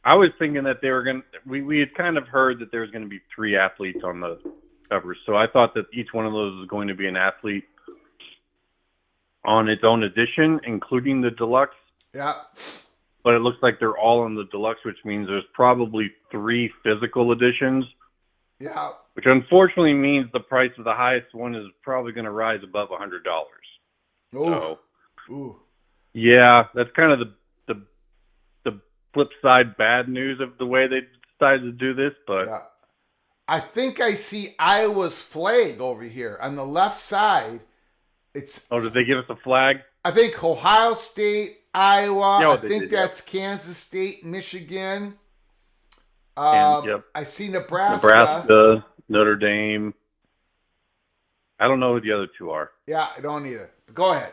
I was thinking that they were going to, we had kind of heard that there was going to be 3 athletes on the cover. So I thought that each one of those was going to be an athlete on its own edition, including the deluxe. Yeah. But it looks like they're all on the deluxe, which means there's probably 3 physical editions. Yeah. Which unfortunately means the price of the highest one is probably going to rise above $100. Ooh. So, yeah, that's kind of the flip side bad news of the way they decided to do this. But yeah. I think I see Iowa's flag over here on the left side. It's did they give us a flag? I think Ohio State, Iowa. Yeah, I think that's Kansas State, Michigan. Yep. I see Nebraska, Notre Dame. I don't know who the other 2 are. Yeah, I don't either. But go ahead.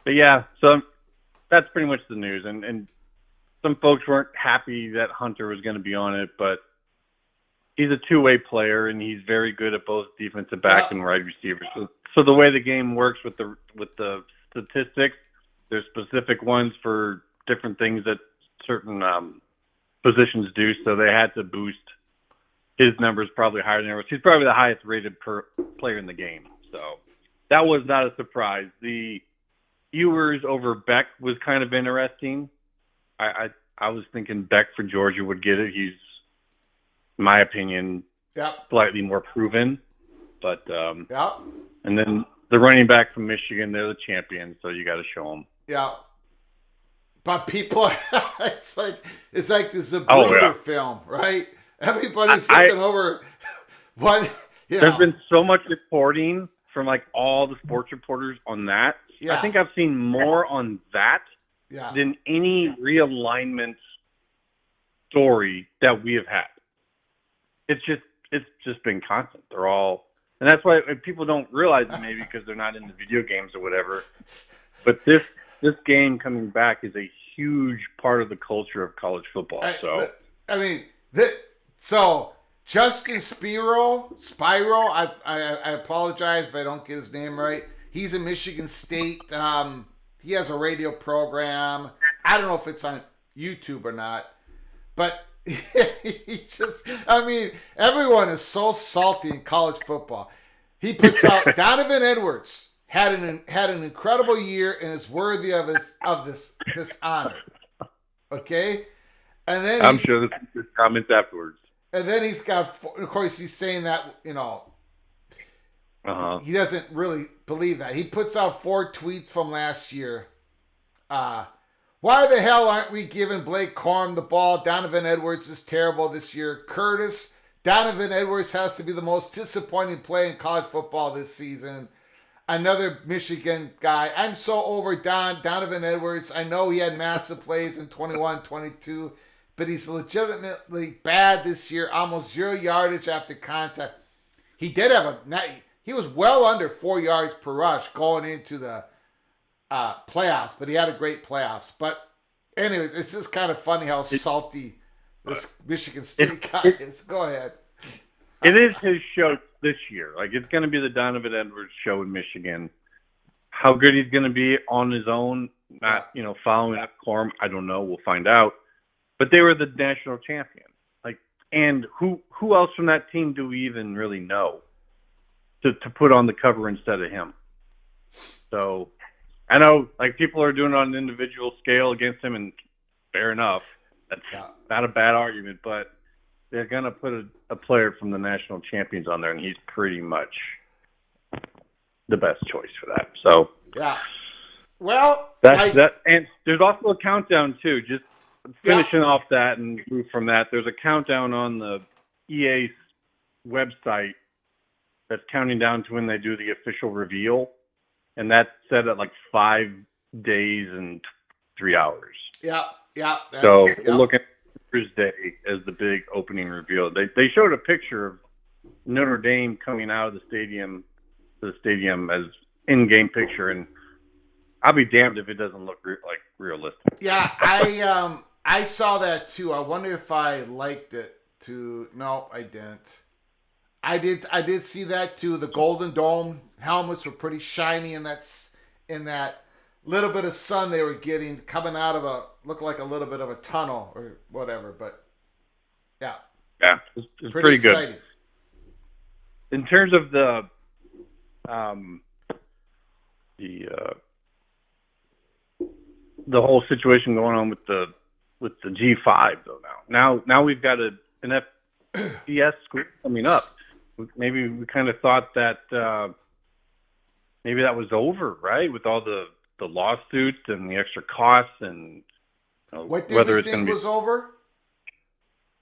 But yeah, so that's pretty much the news. And some folks weren't happy that Hunter was going to be on it, but he's a two-way player, and he's very good at both defensive back and wide receiver. So the way the game works with the statistics, there's specific ones for different things that certain positions do. So they had to boost his numbers probably higher than ours. He's probably the highest rated per player in the game. So that was not a surprise. The Ewers over Beck was kind of interesting. I was thinking Beck for Georgia would get it. He's, in my opinion, slightly more proven. But and then the running back from Michigan, they're the champions, so you got to show them. Yeah. But people are, it's like this Zapruder film, right? Everybody's looking over what, There's been so much reporting from like all the sports reporters on that. Yeah. I think I've seen more on that than any realignment story that we have had. It's just been constant. They're all, and that's why people don't realize it maybe because they're not into video games or whatever. But this game coming back is a huge part of the culture of college football. So Justin Spiro, I apologize if I don't get his name right. He's in Michigan State. He has a radio program. I don't know if it's on YouTube or not, but everyone is so salty in college football. He puts out Donovan Edwards had an incredible year and is worthy of this honor. Okay, and then I'm sure there's comments afterwards. And then he's got, of course, he's saying that he doesn't really believe that. He puts out 4 tweets from last year. Why the hell aren't we giving Blake Corum the ball? Donovan Edwards is terrible this year. Curtis, Donovan Edwards has to be the most disappointing play in college football this season. Another Michigan guy. I'm so over Donovan Edwards. I know he had massive plays in 21, 22, but he's legitimately bad this year. Almost 0 yardage after contact. He did have he was well under 4 yards per rush going into the playoffs, but he had a great playoffs. But anyways, it's just kind of funny how salty this Michigan State guy is. Go ahead. It is his show this year. Like, it's going to be the Donovan Edwards show in Michigan. How good he's going to be on his own, not following up Corum, I don't know. We'll find out. But they were the national champion. Like, and who else from that team do we even really know to put on the cover instead of him? So I know, like, people are doing it on an individual scale against him, and fair enough. That's not a bad argument, but they're going to put a player from the national champions on there, and he's pretty much the best choice for that. So well, that's that. And there's also a countdown too. Just finishing off that and move from that. There's a countdown on the EA website that's counting down to when they do the official reveal, and that's set at like 5 days and 3 hours. So we're looking at Thursday as the big opening reveal. They showed a picture of Notre Dame coming out of the stadium as in-game picture, and I'll be damned if it doesn't look like realistic. Yeah, I saw that too. I wonder if I liked it too. No, I didn't. I did see that too. The Golden Dome helmets were pretty shiny in that little bit of sun they were getting coming out of looked like a little bit of a tunnel or whatever. But yeah, it's pretty good. exciting. In terms of the whole situation going on with the G5 though now we've got an FCS school coming up. Maybe we kind of thought that maybe that was over, right? With all the lawsuits and the extra costs and what did whether we it's think going to be was over?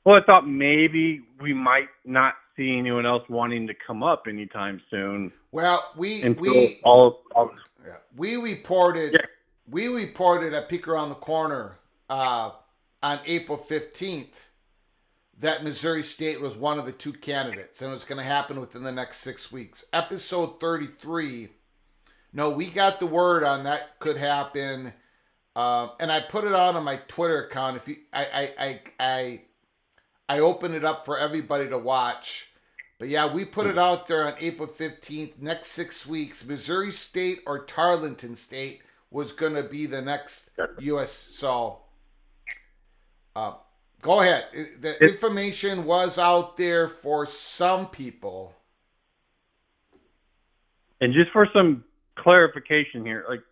Well, I thought maybe we might not see anyone else wanting to come up anytime soon. Well, we reported at Peek Around the Corner on April 15th that Missouri State was one of the two candidates, and it was going to happen within the next 6 weeks. Episode 33. No, we got the word on that could happen, and I put it out on my Twitter account. If you, I opened it up for everybody to watch. But yeah, we put it out there on April 15th. Next 6 weeks, Missouri State or Tarleton State was going to be the next U.S. So, go ahead. The information was out there for some people. And just for some clarification here, like,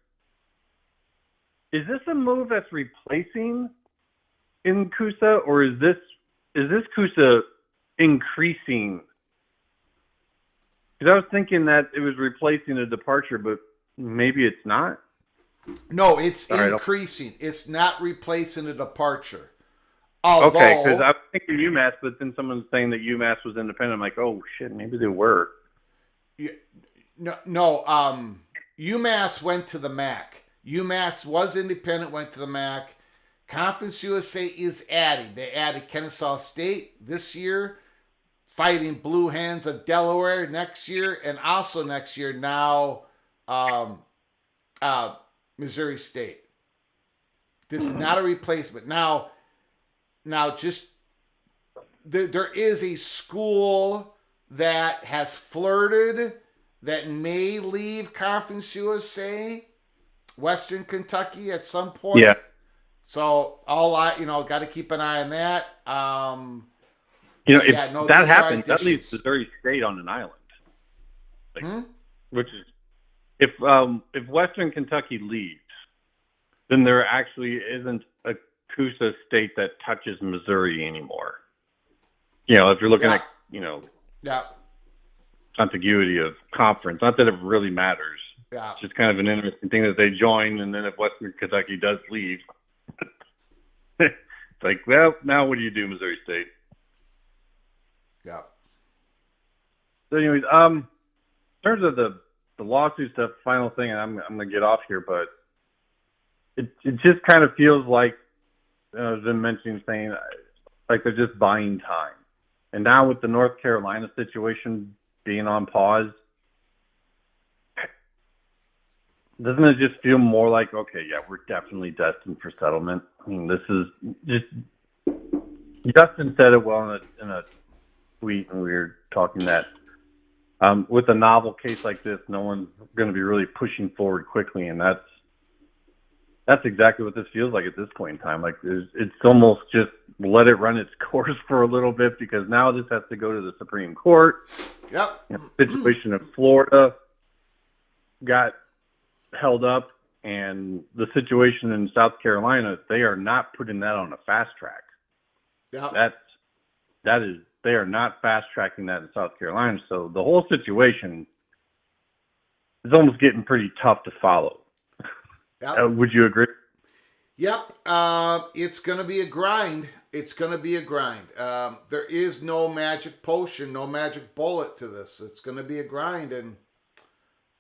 is this a move that's replacing in Kusa, or is this Kusa increasing? Because I was thinking that it was replacing a departure, but maybe it's not. No, it's increasing. It's not replacing a departure. Although, okay, because I was thinking UMass, but then someone's saying that UMass was independent. I'm like, oh shit, maybe they were. No. UMass went to the MAC. UMass was independent, went to the MAC. Conference USA is adding. They added Kennesaw State this year, fighting Blue Hands of Delaware next year, and also next year now Missouri State. This is not a replacement. Now just there is a school that has flirted that may leave Conference USA, Western Kentucky at some point. Yeah. So got to keep an eye on that. If that happens, that leaves Missouri State on an island. Which is, if Western Kentucky leaves, then there actually isn't a Coosa State that touches Missouri anymore. If you're looking at contiguity of conference, not that it really matters. Yeah. It's just kind of an interesting thing that they join, and then if Western Kentucky does leave, it's like, well, now what do you do, Missouri State? Yeah. So, anyways, in terms of the lawsuit stuff, final thing, and I'm going to get off here, but it just kind of feels like, I've been mentioning, saying, like they're just buying time. And now with the North Carolina situation being on pause, doesn't it just feel more like, okay, yeah, we're definitely destined for settlement? I mean, this is just, Justin said it well in a tweet, and we were talking that with a novel case like this, no one's going to be really pushing forward quickly, and that's exactly what this feels like at this point in time. Like, it's almost just let it run its course for a little bit, because now this has to go to the Supreme Court. Yep. The situation in Florida got held up, and the situation in South Carolina, they are not putting that on a fast track. Yeah. They are not fast tracking that in South Carolina. So the whole situation is almost getting pretty tough to follow. Yep. Would you agree? Yep. It's going to be a grind. There is no magic potion, no magic bullet to this. It's going to be a grind. And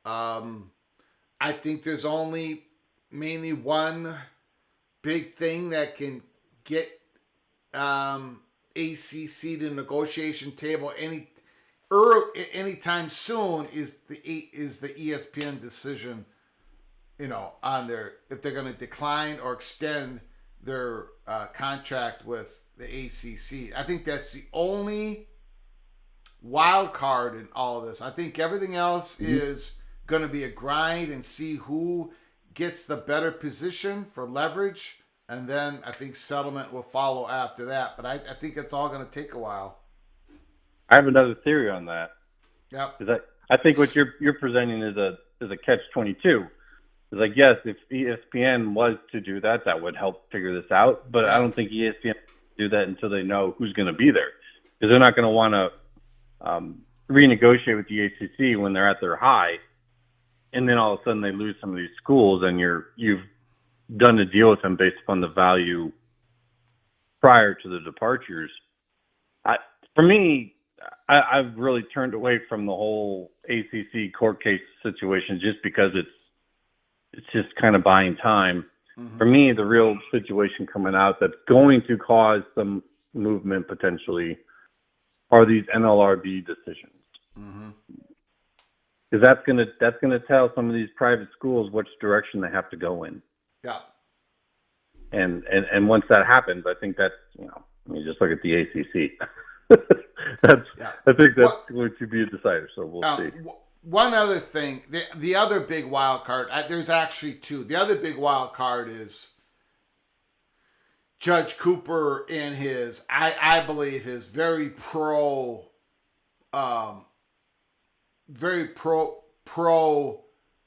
I think there's mainly one big thing that can get ACC to negotiation table anytime soon is the ESPN decision, on if they're going to decline or extend their contract with the ACC. I think that's the only wild card in all of this. I think everything else is going to be a grind and see who gets the better position for leverage, and then I think settlement will follow after that. But I think it's all going to take a while. I have another theory on that. Yep. Because I think what you're presenting is a catch-22. It's like, yes, if ESPN was to do that, that would help figure this out. But I don't think ESPN will do that until they know who's going to be there, because they're not going to want to renegotiate with the ACC when they're at their high, and then all of a sudden they lose some of these schools, and you've done a deal with them based upon the value prior to the departures. For me, I've really turned away from the whole ACC court case situation just because it's just kind of buying time. Mm-hmm. For me, the real situation coming out that's going to cause some movement potentially are these NLRB decisions. Mm-hmm. Because that's gonna tell some of these private schools which direction they have to go in. Yeah. And once that happens, I think that's, just look at the ACC. I think that's going to be a decider. So we'll see. One other thing, the other big wild card. There's actually two. The other big wild card is Judge Cooper and his, I believe, his very pro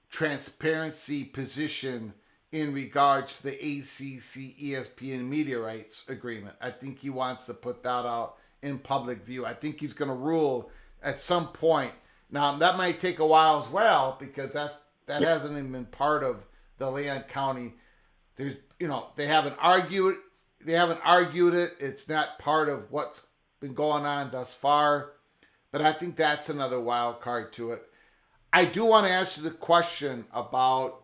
transparency position in regards to the ACC ESPN media rights agreement. I think he wants to put that out in public view. I think he's going to rule at some point. Now that might take a while as well, because that hasn't even been part of the Leon County. There's, they haven't argued it. It's not part of what's been going on thus far. But I think that's another wild card to it. I do want to answer the question about,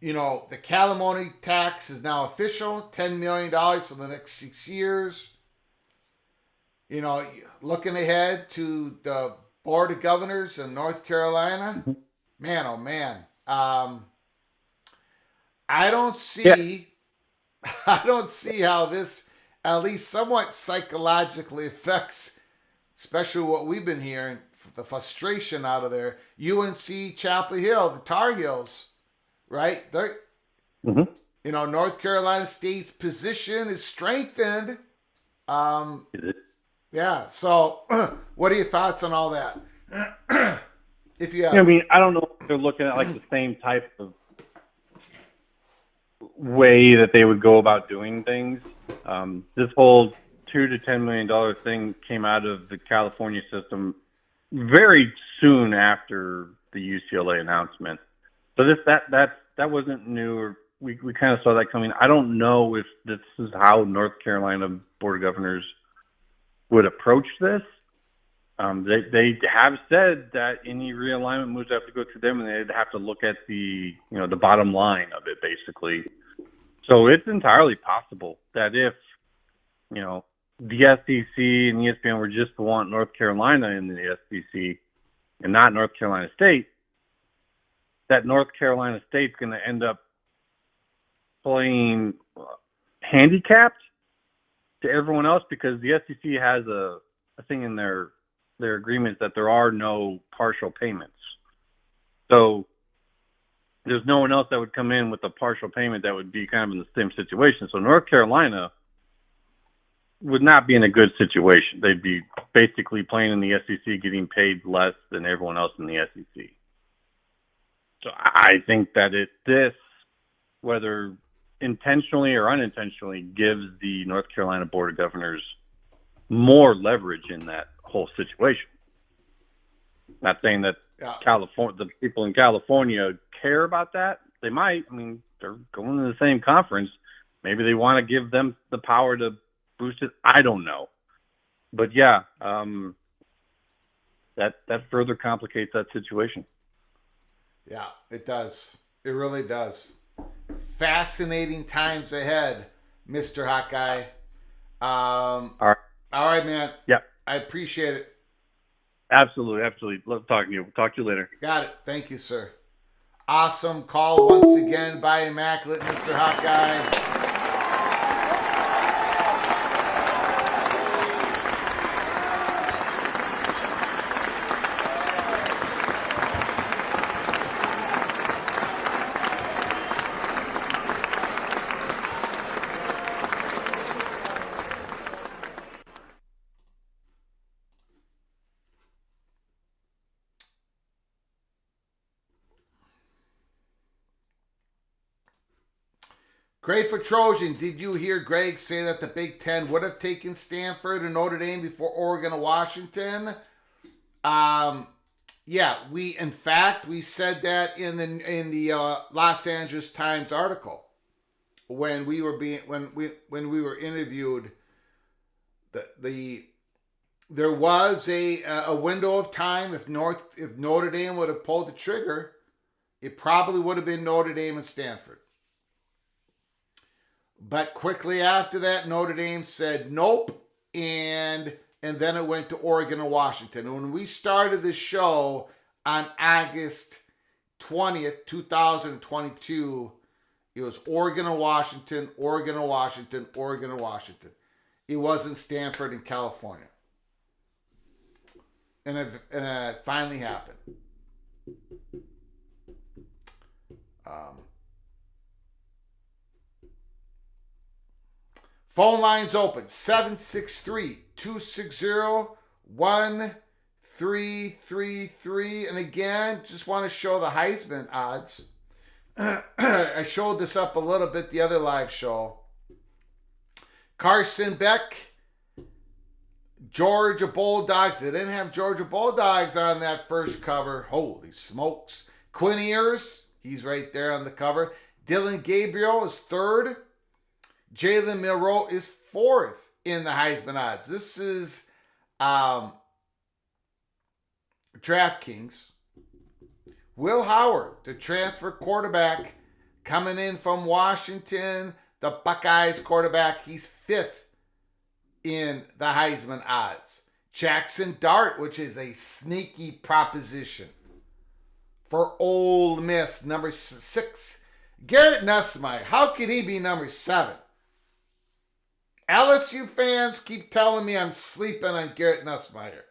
the Calimony tax is now official, $10 million for the next 6 years. Looking ahead to the Board of Governors in North Carolina, man, oh man. I don't see how this at least somewhat psychologically affects, especially what we've been hearing, the frustration out of there. UNC Chapel Hill, the Tar Heels, right? They're, North Carolina State's position is strengthened. Yeah. So, what are your thoughts on all that? If you have, I don't know if they're looking at like the same type of way that they would go about doing things. This whole $2 to $10 million thing came out of the California system very soon after the UCLA announcement. So that wasn't new. Or we kind of saw that coming. I don't know if this is how North Carolina Board of Governors would approach this. They have said that any realignment moves have to go through them, and they'd have to look at the bottom line of it, basically. So it's entirely possible that if the SEC and ESPN were just to want North Carolina in the SEC and not North Carolina State, that North Carolina State's going to end up playing handicapped to everyone else, because the SEC has a thing in their agreements that there are no partial payments. So there's no one else that would come in with a partial payment that would be kind of in the same situation. So North Carolina would not be in a good situation. They'd be basically playing in the SEC, getting paid less than everyone else in the SEC. So I think that this, whether intentionally or unintentionally, gives the North Carolina Board of Governors more leverage in that whole situation. Not saying that the people in California care about that. They might. They're going to the same conference. Maybe they want to give them the power to boost it. I don't know. But yeah, that further complicates that situation. Yeah, it does. It really does. Fascinating times ahead, Mr. Hawkeye. All right, man. Yeah. I appreciate it. Absolutely. Love talking to you. We'll talk to you later. Got it. Thank you, sir. Awesome call once again by Immaculate, Mr. Hawkeye. Great for Trojan. Did you hear Greg say that the Big Ten would have taken Stanford and Notre Dame before Oregon and Washington? Yeah, we said that in the Los Angeles Times article when we were interviewed. There was a window of time if Notre Dame would have pulled the trigger, it probably would have been Notre Dame and Stanford. But quickly after that, Notre Dame said nope, and then it went to Oregon and Washington. And when we started the show on August 20th, 2022, it was Oregon and Washington, Oregon and Washington, Oregon and Washington. It wasn't Stanford and California. And it finally happened. Phone lines open, 763-260-1333. And again, just want to show the Heisman odds. I showed this up a little bit the other live show. Carson Beck, Georgia Bulldogs. They didn't have Georgia Bulldogs on that first cover. Holy smokes. Quinn Ewers, he's right there on the cover. Dylan Gabriel is third. Jalen Milroe is fourth in the Heisman odds. This is DraftKings. Will Howard, the transfer quarterback, coming in from Washington, the Buckeyes quarterback, he's fifth in the Heisman odds. Jackson Dart, which is a sneaky proposition for Ole Miss, number 6. Garrett Nussmeier, how could he be number 7? LSU fans keep telling me I'm sleeping on Garrett Nussmeier.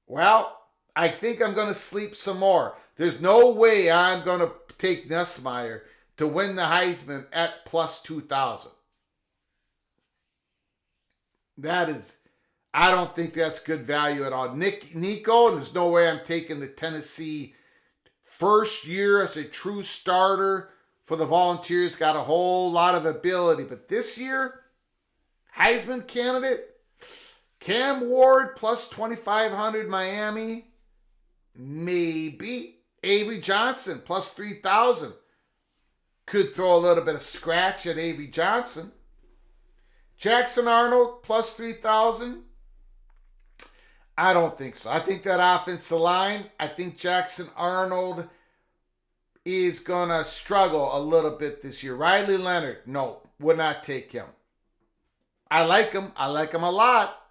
Well, I think I'm going to sleep some more. There's no way I'm going to take Nussmeier to win the Heisman at plus 2,000. I don't think that's good value at all. Nico, and there's no way I'm taking the Tennessee first year as a true starter for the Volunteers. Got a whole lot of ability. But this year, Heisman candidate, Cam Ward plus 2,500 Miami, maybe. Avery Johnson plus 3,000. Could throw a little bit of scratch at Avery Johnson. Jackson Arnold plus 3,000. I don't think so. I think that offensive line, I think Jackson Arnold is going to struggle a little bit this year. Riley Leonard, no, would not take him. I like him. I like him a lot.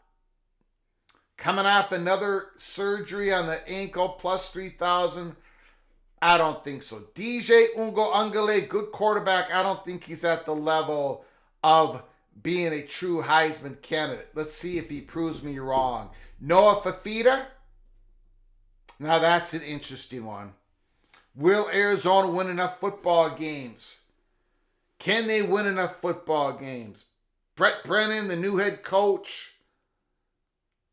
Coming off another surgery on the ankle, plus 3,000. I don't think so. DJ Ungale, good quarterback. I don't think he's at the level of being a true Heisman candidate. Let's see if he proves me wrong. Noah Fafita. Now that's an interesting one. Will Arizona win enough football games? Can they win enough football games? Brett Brennan, the new head coach.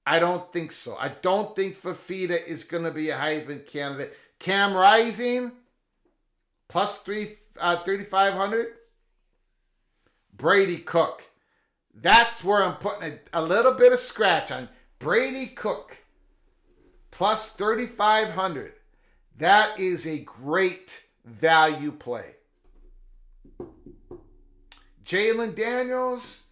I don't think so. I don't think Fafita is going to be a Heisman candidate. Cam Rising, plus 3,500. Brady Cook. That's where I'm putting a little bit of scratch on. Brady Cook, plus 3,500. That is a great value play. Jalen Daniels,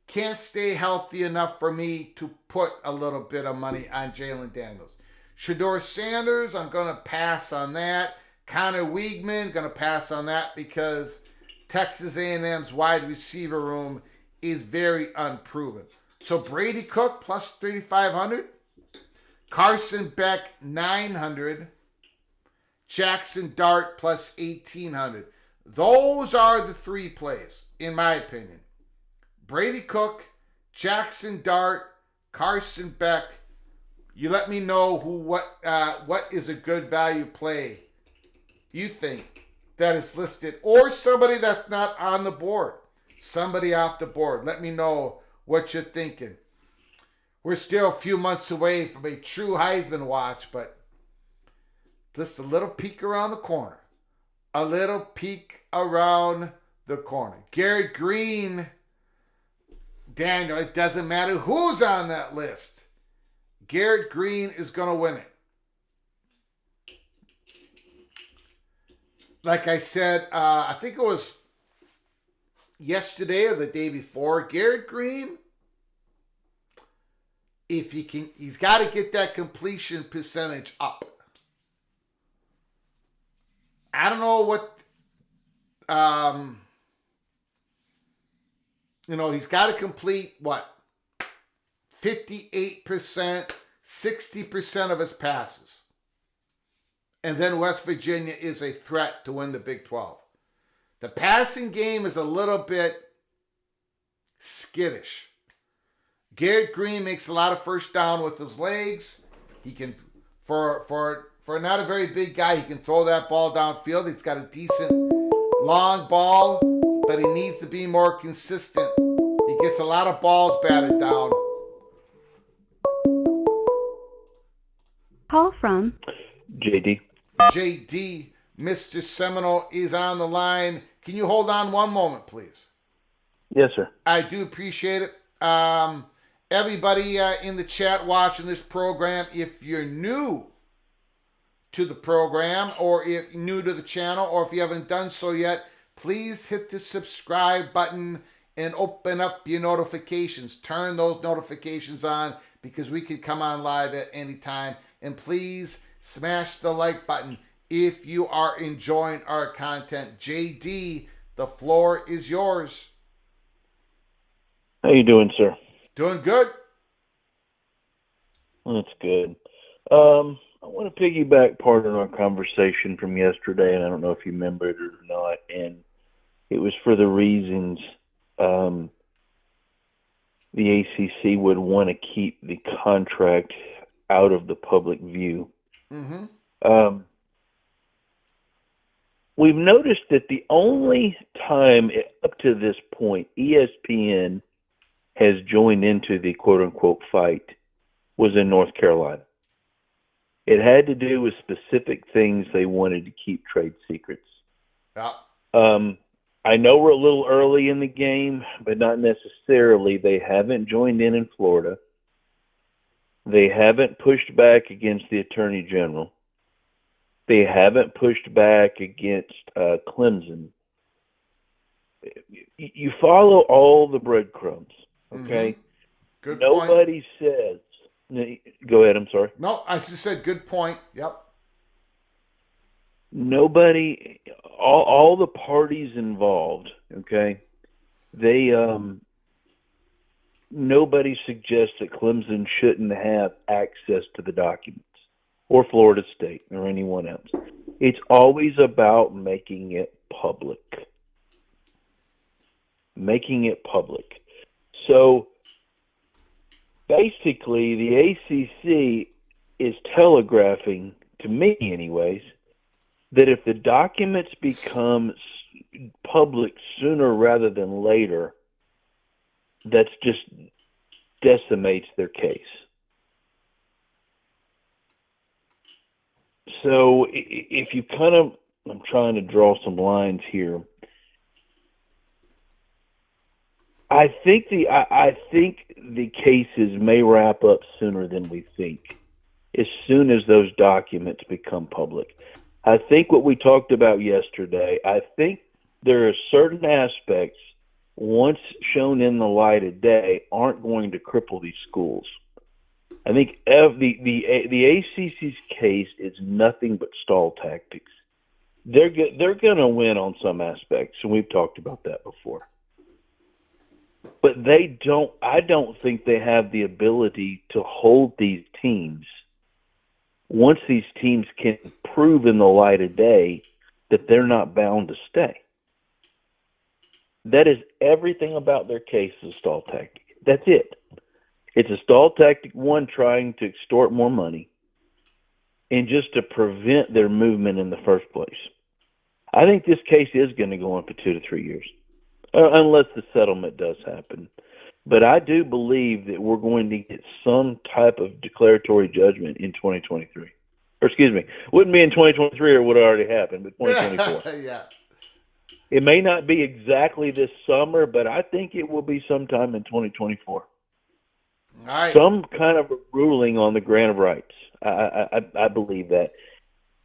can't stay healthy enough for me to put a little bit of money on Jalen Daniels. Shedeur Sanders, I'm going to pass on that. Connor Weigman, going to pass on that because Texas A&M's wide receiver room is very unproven. So Brady Cook, plus 3,500. Carson Beck, 900. Jackson Dart, plus 1,800. Those are the three plays, in my opinion. Brady Cook, Jackson Dart, Carson Beck. You let me know what is a good value play you think that is listed, or somebody that's not on the board, somebody off the board. Let me know what you're thinking. We're still a few months away from a true Heisman watch, but just a little peek around the corner. a little peek around the corner. Garrett Green, Daniel, it doesn't matter who's on that list. Garrett Green is going to win it. Like I said, I think it was yesterday or the day before, Garrett Green, if he can, he's got to get that completion percentage up. I don't know what, he's got to complete what? 58%, 60% of his passes. And then West Virginia is a threat to win the Big 12. The passing game is a little bit skittish. Garrett Green makes a lot of first down with his legs. He can, for not a very big guy, he can throw that ball downfield. He's got a decent long ball, but he needs to be more consistent. He gets a lot of balls batted down. Call from JD. JD, Mr. Seminole is on the line. Can you hold on one moment, please? Yes, sir. I do appreciate it. Everybody in the chat watching this program, if you're new to the program or if you're new to the channel or if you haven't done so yet, please hit the subscribe button and open up your notifications. Turn those notifications on because we can come on live at any time. And please smash the like button if you are enjoying our content. JD, the floor is yours. How you doing, sir? Doing good. That's good. I want to piggyback part of our conversation from yesterday, and I don't know if you remember it or not, and it was for the reasons the ACC would want to keep the contract out of the public view. Mm-hmm. We've noticed that the only time up to this point ESPN has joined into the quote-unquote fight was in North Carolina. It had to do with specific things they wanted to keep trade secrets. Yeah. I know we're a little early in the game, but not necessarily. They haven't joined in Florida. They haven't pushed back against the Attorney General. They haven't pushed back against Clemson. You follow all the breadcrumbs, okay? Mm-hmm. Good Nobody point. says. Go ahead, I'm sorry. No, I just said good point. Yep. Nobody, all the parties involved, okay, they, nobody suggests that Clemson shouldn't have access to the documents, or Florida State, or anyone else. It's always about making it public. Making it public. So, basically, the ACC is telegraphing, to me anyways, that if the documents become public sooner rather than later, that just decimates their case. So if you kind of, I'm trying to draw some lines here. I think the cases may wrap up sooner than we think, as soon as those documents become public. I think what we talked about yesterday, I think there are certain aspects, once shown in the light of day, aren't going to cripple these schools. I think the ACC's case is nothing but stall tactics. They're going to win on some aspects, and we've talked about that before. But I don't think they have the ability to hold these teams once these teams can prove in the light of day that they're not bound to stay. That is everything about their case is a stall tactic. That's it. It's a stall tactic, one, trying to extort more money, and just to prevent their movement in the first place. I think this case is going to go on for 2 to 3 years, unless the settlement does happen. But I do believe that we're going to get some type of declaratory judgment in 2023. Or excuse me, wouldn't be in 2023 or would have already happened, but 2024. Yeah. It may not be exactly this summer, but I think it will be sometime in 2024. All right. Some kind of a ruling on the grant of rights. I believe that.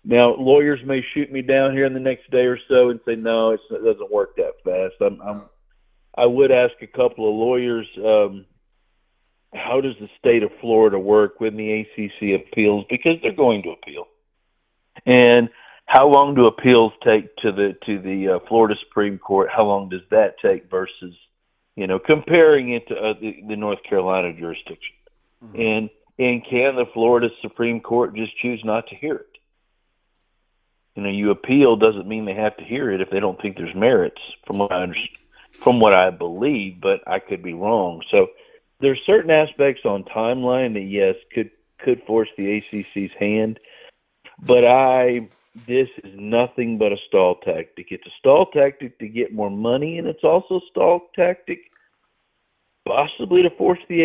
Now, lawyers may shoot me down here in the next day or so and say, no, it doesn't work that fast. I would ask a couple of lawyers, how does the state of Florida work when the ACC appeals? Because they're going to appeal. And how long do appeals take to the Florida Supreme Court? How long does that take versus, comparing it to the North Carolina jurisdiction? Mm-hmm. And can the Florida Supreme Court just choose not to hear it? You appeal doesn't mean they have to hear it if they don't think there's merits, from what I believe, but I could be wrong. So there's certain aspects on timeline that, yes, could force the ACC's hand, but this is nothing but a stall tactic. It's a stall tactic to get more money, and it's also a stall tactic possibly to force the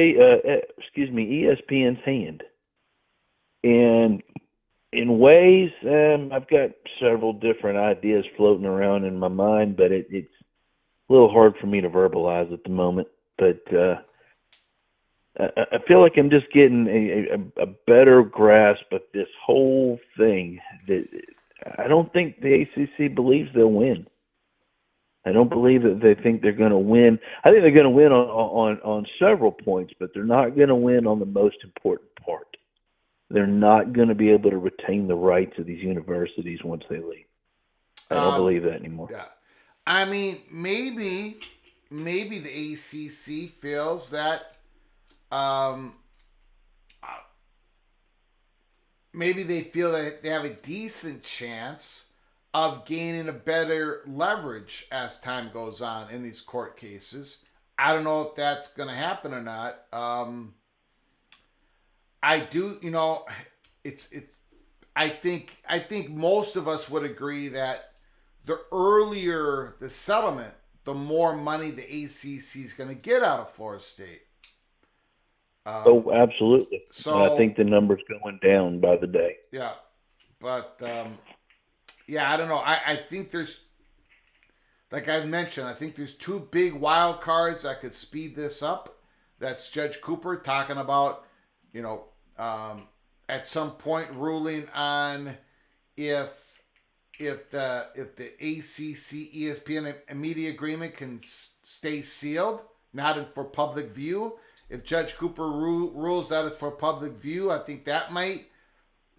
ESPN's hand. And in ways, I've got several different ideas floating around in my mind, but it's a little hard for me to verbalize at the moment. But I feel like I'm just getting a better grasp of this whole thing. That I don't think the ACC believes they'll win. I don't believe that they think they're going to win. I think they're going to win on several points, but they're not going to win on the most important part. They're not going to be able to retain the rights of these universities once they leave. I don't believe that anymore. Yeah. I mean, maybe the ACC feels that maybe they feel that they have a decent chance of gaining a better leverage as time goes on in these court cases. I don't know if that's going to happen or not. I do, I think most of us would agree that the earlier the settlement, the more money the ACC is going to get out of Florida State. Absolutely. So and I think the number's going down by the day. Yeah, but I don't know. I think there's, like I mentioned, I think there's two big wild cards that could speed this up. That's Judge Cooper talking about, at some point ruling on if the ACC ESPN media agreement can stay sealed, not for public view. If Judge Cooper rules that it's for public view, I think that might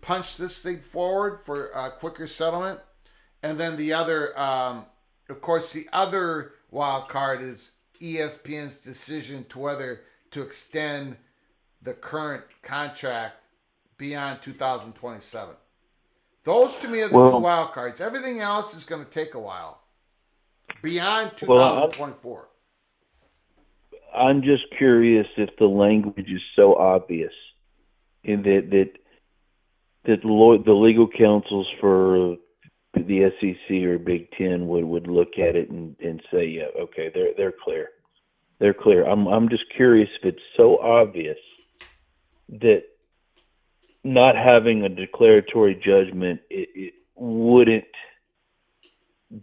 punch this thing forward for a quicker settlement. And then the other, of course, the other wild card is ESPN's decision to whether to extend the current contract beyond 2027. Those to me are the two wild cards. Everything else is going to take a while. Beyond 2024. I'm just curious if the language is so obvious in that the legal counsels for the SEC or Big Ten would look at it and say, yeah, okay, they're clear. They're clear. I'm just curious if it's so obvious that not having a declaratory judgment it wouldn't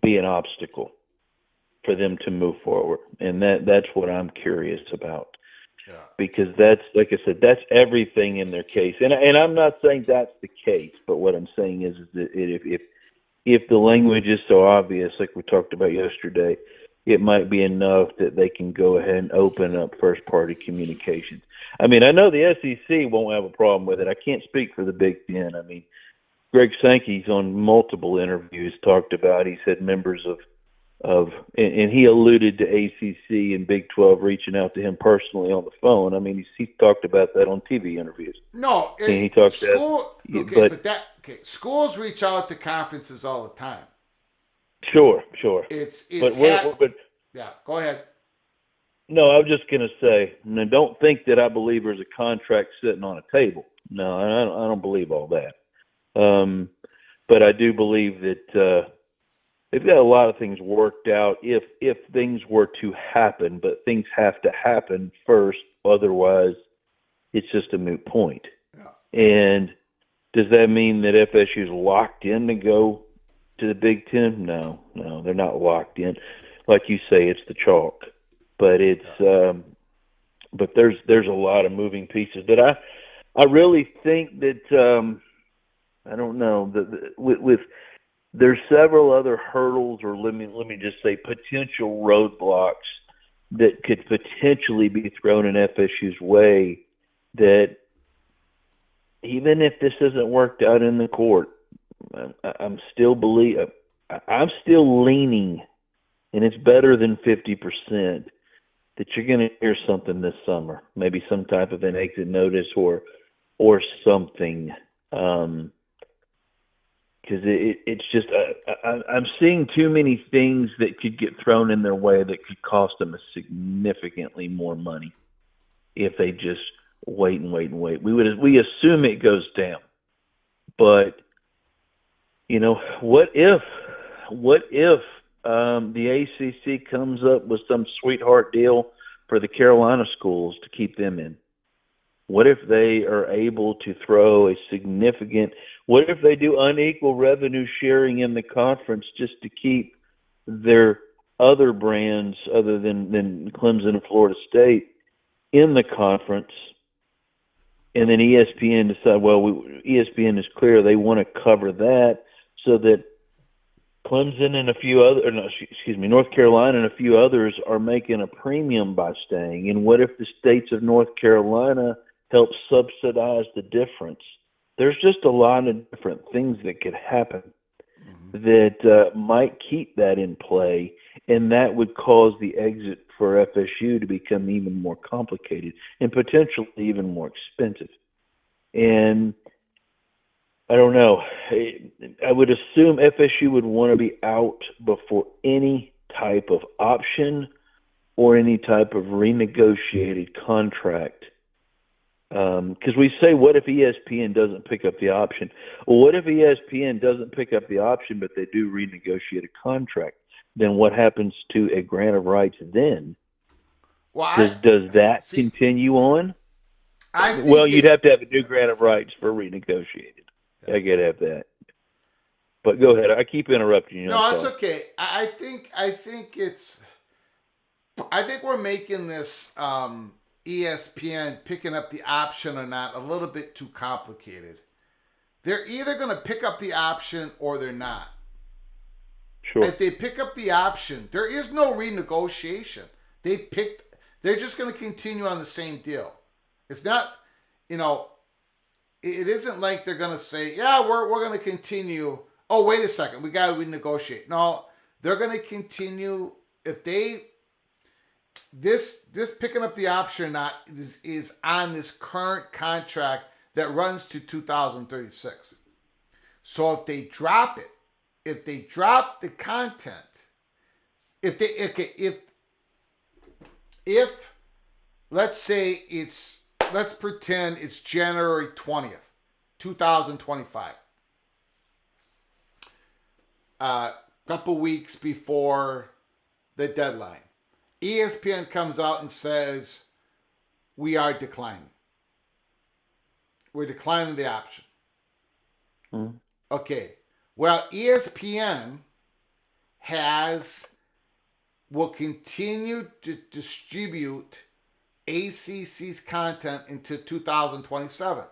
be an obstacle for them to move forward. And that's what I'm curious about. Yeah. Because that's, like I said, that's everything in their case. And I'm not saying that's the case, but what I'm saying is that if the language is so obvious, like we talked about yesterday, it might be enough that they can go ahead and open up first-party communications. I mean, I know the SEC won't have a problem with it. I can't speak for the Big Ten. I mean, Greg Sankey's on multiple interviews talked about, he said members of and he alluded to ACC and Big 12 reaching out to him personally on the phone. I mean, he talked about that on TV interviews. No, and he talked schools reach out to conferences all the time. Sure. Yeah, go ahead. No, I was just going to say, don't think that I believe there's a contract sitting on a table. No, I don't believe all that. But I do believe that they've got a lot of things worked out if things were to happen, but things have to happen first. Otherwise, it's just a moot point. Yeah. And Does that mean that FSU's locked in to go to the Big Ten? No, they're not locked in. Like you say, it's the chalk, but but there's a lot of moving pieces. But I really think that I don't know with there's several other hurdles, or let me just say potential roadblocks that could potentially be thrown in FSU's way, that even if this isn't worked out in the court, I'm still leaning, and it's better than 50%, that you're going to hear something this summer, maybe some type of an exit notice or something. Because it's just I'm seeing too many things that could get thrown in their way that could cost them significantly more money if they just wait and wait and wait. We assume it goes down, but what if the ACC comes up with some sweetheart deal for the Carolina schools to keep them in? What if they are able to throw a significant – what if they do unequal revenue sharing in the conference just to keep their other brands other than Clemson and Florida State in the conference, and then ESPN decide, ESPN is clear they want to cover that so that Clemson and North Carolina and a few others are making a premium by staying. And what if the states of North Carolina – help subsidize the difference? There's just a lot of different things that could happen that might keep that in play, and that would cause the exit for FSU to become even more complicated and potentially even more expensive. And I don't know. I would assume FSU would want to be out before any type of option or any type of renegotiated contract. Because we say, what if ESPN doesn't pick up the option? Well, what if ESPN doesn't pick up the option, but they do renegotiate a contract? Then what happens to a grant of rights then? Well, does that continue on? You'd have to have a new grant of rights for renegotiated. Yeah. I gotta have that. But go ahead. I keep interrupting you. No, it's okay. I think we're making this ESPN picking up the option or not a little bit too complicated. They're either going to pick up the option or they're not. Sure. If they pick up the option, there is no renegotiation. They're just going to continue on the same deal. It's not, it isn't like they're going to say, yeah, we're going to continue. Oh, wait a second, we got to renegotiate. No, they're going to continue. If this picking up the option or not is on this current contract that runs to 2036. So if they drop it, if they drop the content, if let's say let's pretend it's January 20th, 2025. A couple weeks before the deadline. ESPN comes out and says, we are declining. We're declining the option. Mm-hmm. Okay. Well, ESPN will continue to distribute ACC's content into 2027.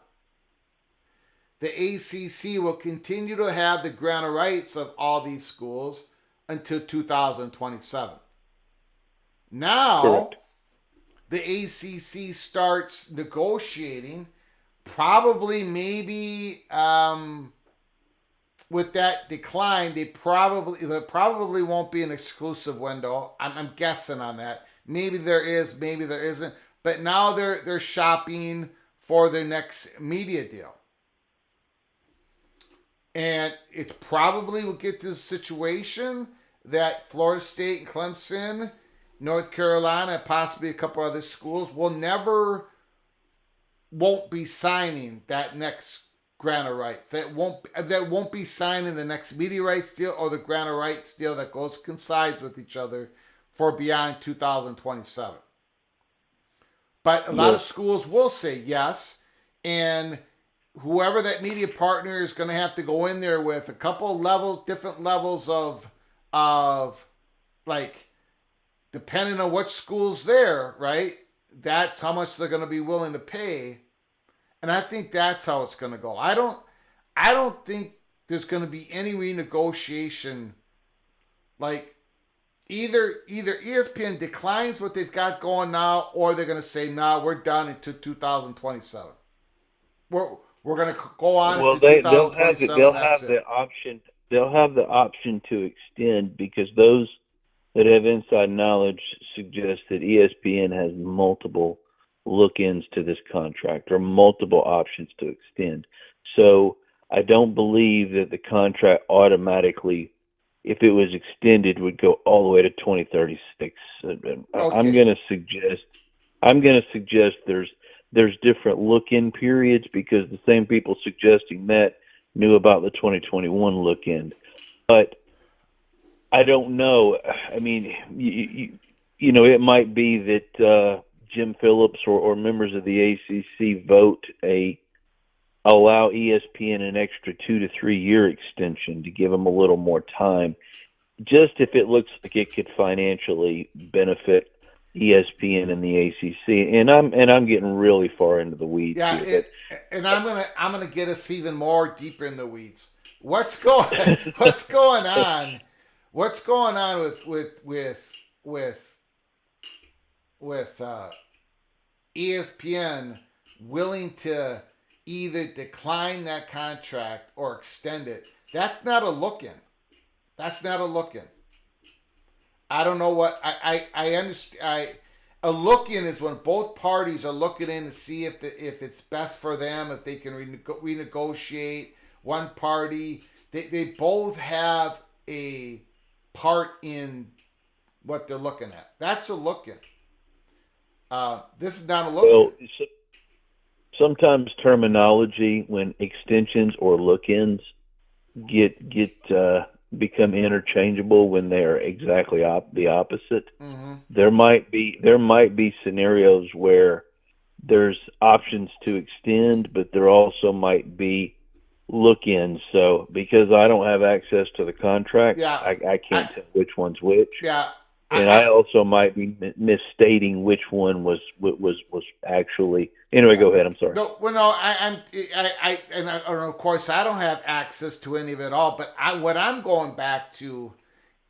The ACC will continue to have the grant of rights of all these schools until 2027. Now, correct. The ACC starts negotiating, probably maybe with that decline, there probably won't be an exclusive window. I'm guessing on that. Maybe there is, maybe there isn't. But now they're shopping for their next media deal. And it probably will get to the situation that Florida State and Clemson, North Carolina, possibly a couple other schools won't be signing that next grant of rights. That won't be signing the next media rights deal or the grant of rights deal that coincides with each other for beyond 2027. But a lot of schools will say yes, and whoever that media partner is going to have to go in there with a couple levels, different levels of like, depending on what school's there, right? That's how much they're going to be willing to pay. And I think that's how it's going to go. I don't think there's going to be any renegotiation. Like, either ESPN declines what they've got going now, or they're going to say, "No, we're done until 2027. We're going to go on Well, until they'll have 2027. they'll That's have it." the option. They'll have the option to extend, because those that have inside knowledge suggest that ESPN has multiple look-ins to this contract, or multiple options to extend. So I don't believe that the contract automatically, if it was extended, would go all the way to 2036. Okay. I'm going to suggest there's different look-in periods, because the same people suggesting that knew about the 2021 look-in. But I don't know. I mean, you know, it might be that Jim Phillips or members of the ACC allow ESPN an extra 2 to 3 year extension to give them a little more time, just if it looks like it could financially benefit ESPN and the ACC. And I'm getting really far into the weeds here. And I'm gonna get us even more deeper in the weeds. What's going on? What's going on with ESPN willing to either decline that contract or extend it? That's not a look-in. I don't know what I understand. A look-in is when both parties are looking in to see if it's best for them, if they can renegotiate. One party, they both have a part in what they're looking at. That's a look-in. This is not a look-in. Well, sometimes terminology, when extensions or look-ins become interchangeable when they are exactly the opposite. Mm-hmm. There might be scenarios where there's options to extend, but there also might be look-ins. So because I don't have access to the contract, I can't tell which one's which. Yeah. And I also might be misstating which one was actually. Anyway, go ahead. I'm sorry. No, well, no, and of course I don't have access to any of it all. But what I'm going back to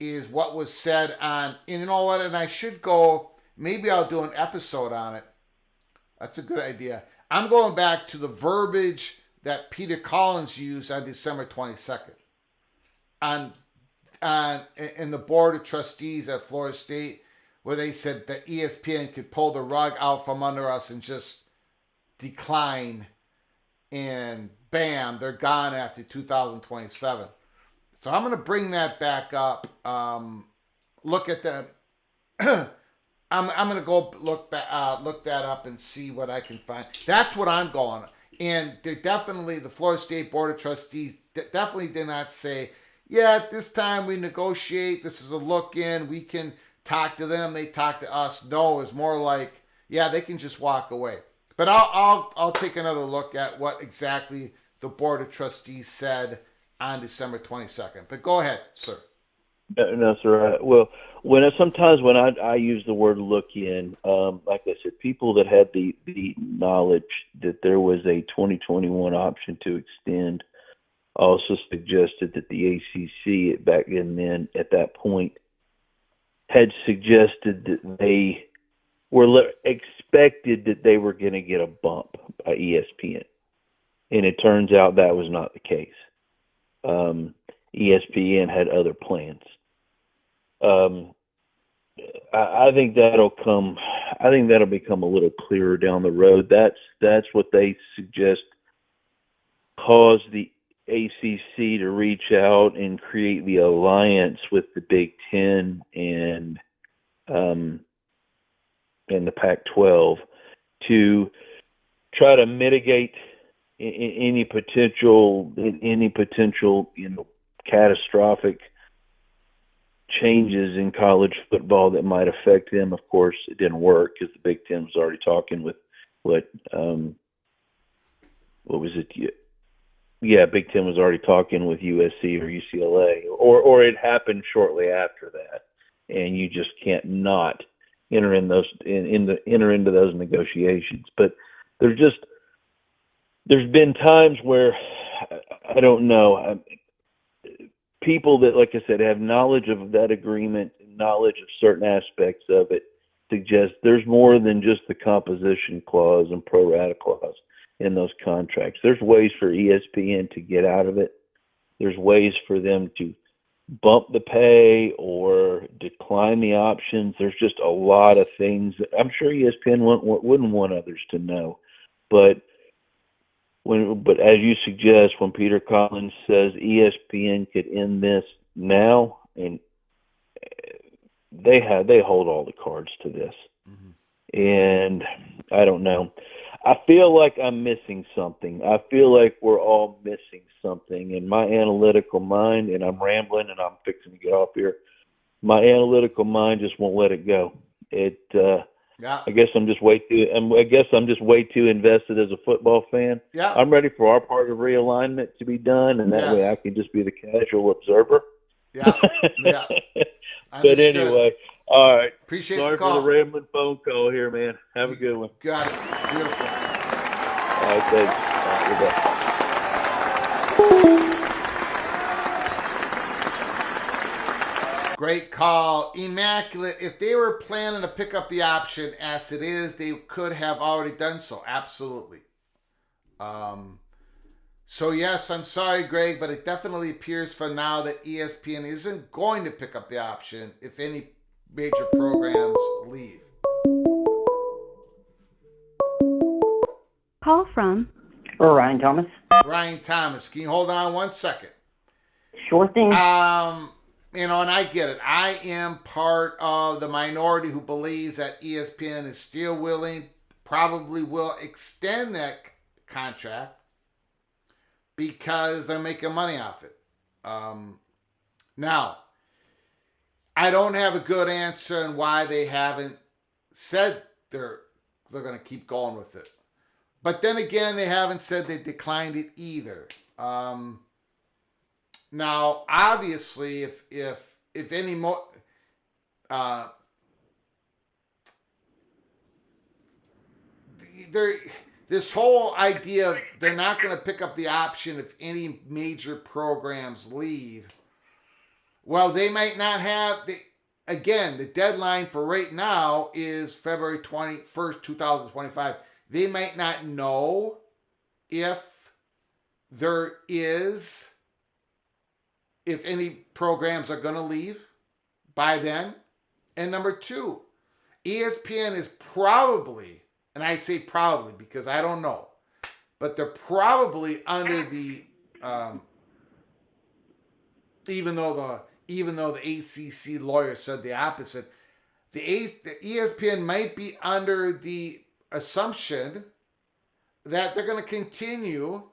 is what was said on. And you know what? And I should go. Maybe I'll do an episode on it. That's a good idea. I'm going back to the verbiage that Peter Collins used on December 22nd. In the board of trustees at Florida State, where they said that ESPN could pull the rug out from under us and just decline, and bam, they're gone after 2027. So I'm going to bring that back up. Look at that. I'm going to go look that up and see what I can find. That's what I'm going. And they definitely, the Florida State Board of Trustees definitely did not say, yeah, at this time we negotiate. This is a look-in. We can talk to them. They talk to us. No, it's more like, yeah, they can just walk away. But I'll take another look at what exactly the Board of Trustees said on December 22nd. But go ahead, sir. No, sir. Well, sometimes when I use the word look-in, like I said, people that had the knowledge that there was a 2021 option to extend also suggested that the ACC back then at that point had suggested that they were expected that they were going to get a bump by ESPN, and it turns out that was not the case. ESPN had other plans. I think that'll come. I think that'll become a little clearer down the road. That's what they suggest caused the ACC to reach out and create the alliance with the Big Ten and the Pac-12 to try to mitigate any potential catastrophic changes in college football that might affect them. Of course, it didn't work because the Big Ten was already talking with what was it? Yeah, Big Ten was already talking with USC or UCLA, or it happened shortly after that, and you just can't not enter into those negotiations. But there's been times where I don't know, people that, like I said, have knowledge of that agreement, knowledge of certain aspects of it, suggest there's more than just the composition clause and pro rata clause in those contracts. There's ways for ESPN to get out of it. There's ways for them to bump the pay or decline the options. There's just a lot of things that I'm sure ESPN wouldn't want others to know. But as you suggest, when Peter Collins says ESPN could end this now, and they hold all the cards to this. Mm-hmm. And I don't know. I feel like I'm missing something. I feel like we're all missing something in my analytical mind, and I'm rambling and I'm fixing to get off here. My analytical mind just won't let it go. I guess I'm just way too invested as a football fan. Yeah. I'm ready for our part of realignment to be done, and that way I can just be the casual observer. Yeah. Yeah. But anyway, all right. Appreciate Sorry the call. for the rambling phone call here, man. Have a good one. Got it. Beautiful. All right, thanks. Great call. Immaculate. If they were planning to pick up the option as it is, they could have already done so. Absolutely. So yes, I'm sorry, Greg, but it definitely appears for now that ESPN isn't going to pick up the option if any major programs leave. Call from Ryan Thomas. Ryan Thomas, can you hold on 1 second? Sure thing. And I get it. I am part of the minority who believes that ESPN is still probably will extend that contract because they're making money off it. Now, I don't have a good answer on why they haven't said they're going to keep going with it. But then again, they haven't said they declined it either. Now, obviously, if any more, this whole idea of they're not going to pick up the option if any major programs leave. Well, they might not have the deadline for right now is February 21st, 2025. They might not know if any programs are going to leave by then. And number two, ESPN is probably, and I say probably because I don't know, but they're probably under the, even though the ACC lawyer said the opposite, the ESPN might be under the assumption that they're going to continue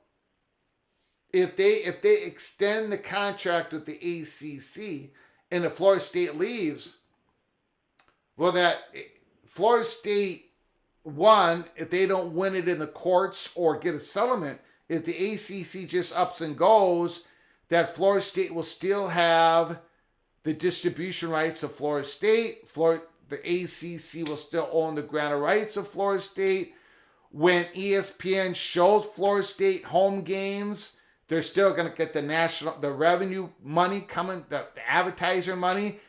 if they extend the contract with the ACC and if Florida State leaves, well, that Florida State won, if they don't win it in the courts or get a settlement, if the ACC just ups and goes, that Florida State will still have the distribution rights of Florida State. The ACC will still own the grant of rights of Florida State. When ESPN shows Florida State home games, they're still going to get the revenue money coming, the advertiser money.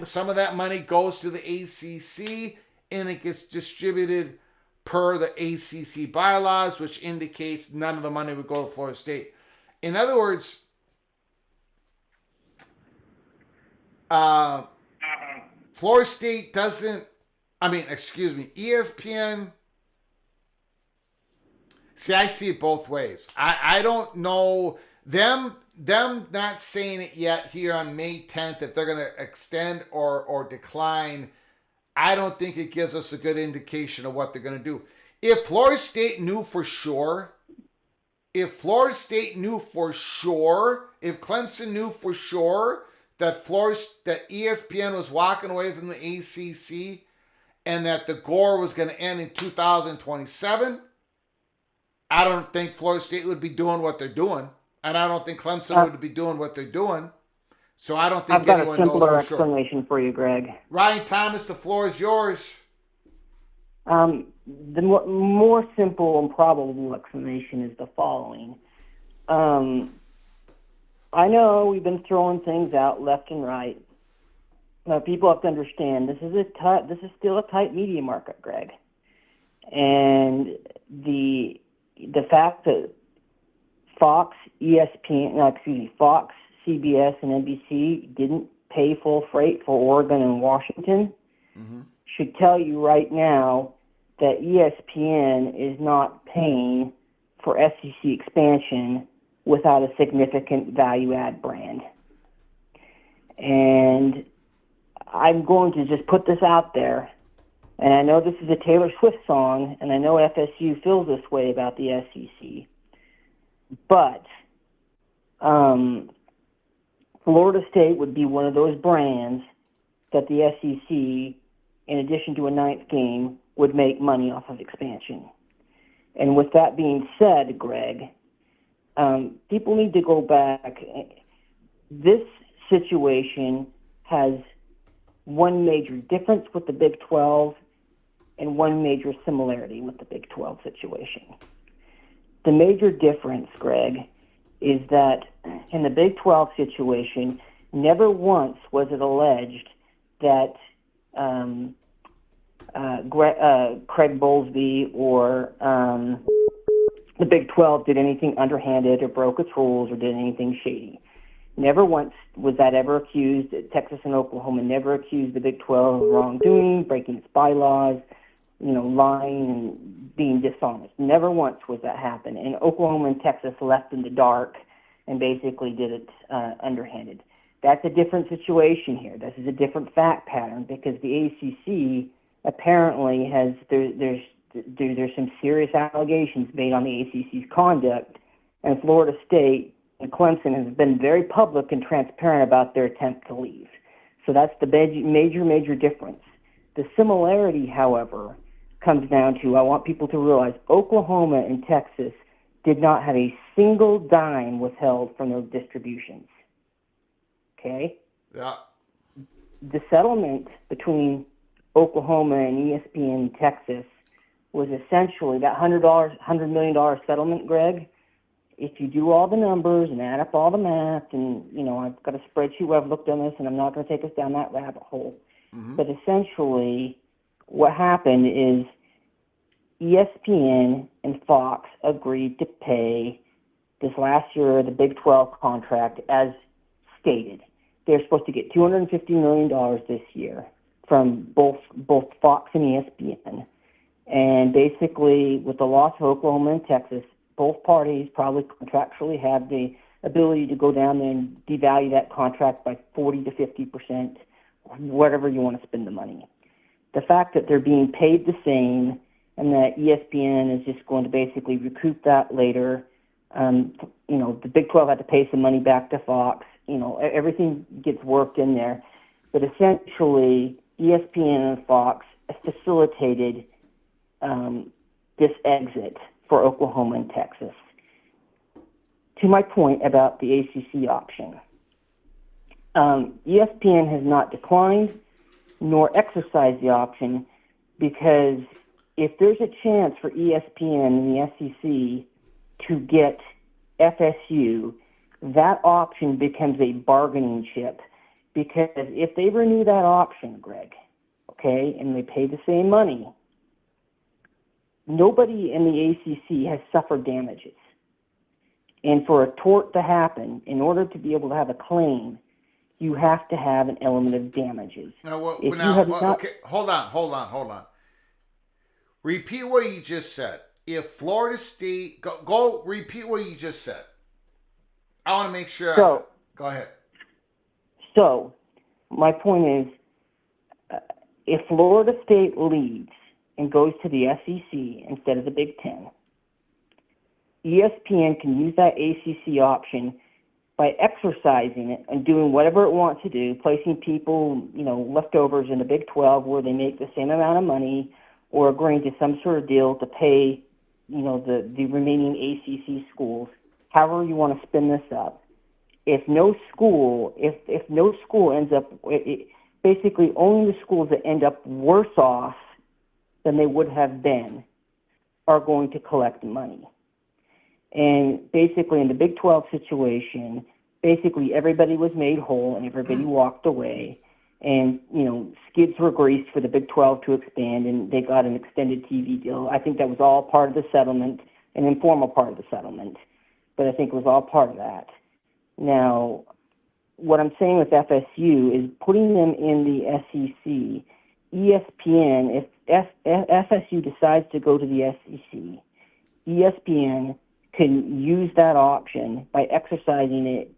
Some of that money goes to the ACC and it gets distributed per the ACC bylaws, which indicates none of the money would go to Florida State. In other words, Florida State ESPN. See, I see it both ways. I don't know them not saying it yet here on May 10th if they're going to extend or decline. I don't think it gives us a good indication of what they're going to do. If Florida State knew for sure, if Clemson knew for sure that ESPN was walking away from the ACC and that the Gore was going to end in 2027, I don't think Florida State would be doing what they're doing, and I don't think Clemson would be doing what they're doing. So I don't think I've got a anyone knows simpler for sure. explanation for you, Greg. Ryan Thomas, the floor is yours. The more simple and probable explanation is the following. I know we've been throwing things out left and right. People have to understand this is still a tight media market, Greg, and the fact that Fox, Fox, CBS, and NBC didn't pay full freight for Oregon and Washington should tell you right now that ESPN is not paying for SEC expansion without a significant value-add brand. And I'm going to just put this out there, and I know this is a Taylor Swift song, and I know FSU feels this way about the SEC, but Florida State would be one of those brands that the SEC, in addition to a ninth game, would make money off of expansion. And with that being said, Greg, people need to go back. This situation has one major difference with the Big 12 and one major similarity with the Big 12 situation. The major difference, Greg, is that in the Big 12 situation, never once was it alleged that Craig Bowlesby or the Big 12 did anything underhanded or broke its rules or did anything shady. Never once was that ever accused. Texas and Oklahoma never accused the Big 12 of wrongdoing, breaking its bylaws, lying and being dishonest. Never once was that happen. And Oklahoma and Texas left in the dark and basically did it underhanded. That's a different situation here. This is a different fact pattern because the ACC apparently has there's some serious allegations made on the ACC's conduct, and Florida State and Clemson has been very public and transparent about their attempt to leave. So that's the major difference. The similarity, however, comes down to, I want people to realize, Oklahoma and Texas did not have a single dime withheld from their distributions. Okay? Yeah. The settlement between Oklahoma and ESPN Texas was essentially that $100 million settlement, Greg. If you do all the numbers and add up all the math, and, I've got a spreadsheet where I've looked on this, and I'm not going to take us down that rabbit hole. But essentially, what happened is ESPN and Fox agreed to pay this last year the Big 12 contract as stated. They're supposed to get $250 million this year from both Fox and ESPN. And basically, with the loss of Oklahoma and Texas, both parties probably contractually have the ability to go down there and devalue that contract by 40 to 50%, whatever you want to spend the money. The fact that they're being paid the same and that ESPN is just going to basically recoup that later, the Big 12 had to pay some money back to Fox. Everything gets worked in there. But essentially, ESPN and Fox facilitated this exit for Oklahoma and Texas. To my point about the ACC option, ESPN has not declined nor exercised the option because if there's a chance for ESPN and the SEC to get FSU, that option becomes a bargaining chip because if they renew that option, Greg, okay, and they pay the same money, nobody in the ACC has suffered damages. And for a tort to happen, in order to be able to have a claim, you have to have an element of damages. Okay, hold on. Repeat what you just said. If Florida State, go repeat what you just said. I want to make sure. Go ahead. So, my point is, if Florida State leads and goes to the SEC instead of the Big Ten, ESPN can use that ACC option by exercising it and doing whatever it wants to do, placing people, leftovers in the Big 12 where they make the same amount of money, or agreeing to some sort of deal to pay the remaining ACC schools, however you want to spin this up, if no school ends up, basically only the schools that end up worse off than they would have been are going to collect money. And basically in the Big 12 situation, basically everybody was made whole and everybody walked away. And, skids were greased for the Big 12 to expand, and they got an extended TV deal. I think that was all part of the settlement, an informal part of the settlement, but I think it was all part of that. Now, what I'm saying with FSU is putting them in the SEC, ESPN, if FSU decides to go to the SEC, ESPN can use that option by exercising it.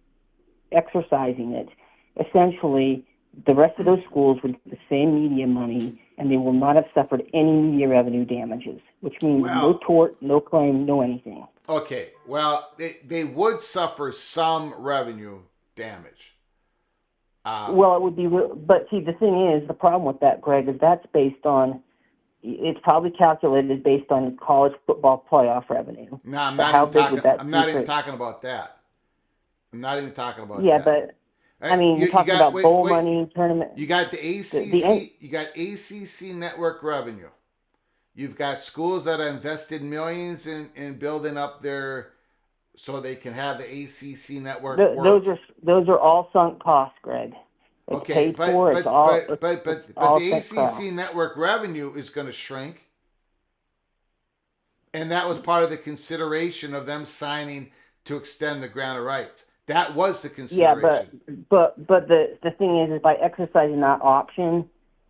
Essentially, the rest of those schools would get the same media money, and they will not have suffered any media revenue damages, which means no tort, no claim, no anything. Okay, well, they would suffer some revenue damage. Well, it would be, but see, the thing is, the problem with that, Greg, is that's based on, it's probably calculated based on college football playoff revenue. No, I'm not even talking about that. I'm not even talking about that. Yeah, but I mean, you're talking about bowl money, tournament. You got the ACC. You got ACC network revenue. You've got schools that have invested millions in building up so they can have the ACC network work. Those are all sunk costs, Greg. It's okay, paid but for. the ACC network revenue is going to shrink, and that was part of the consideration of them signing to extend the grant of rights. That was the consideration. Yeah, but the thing is by exercising that option,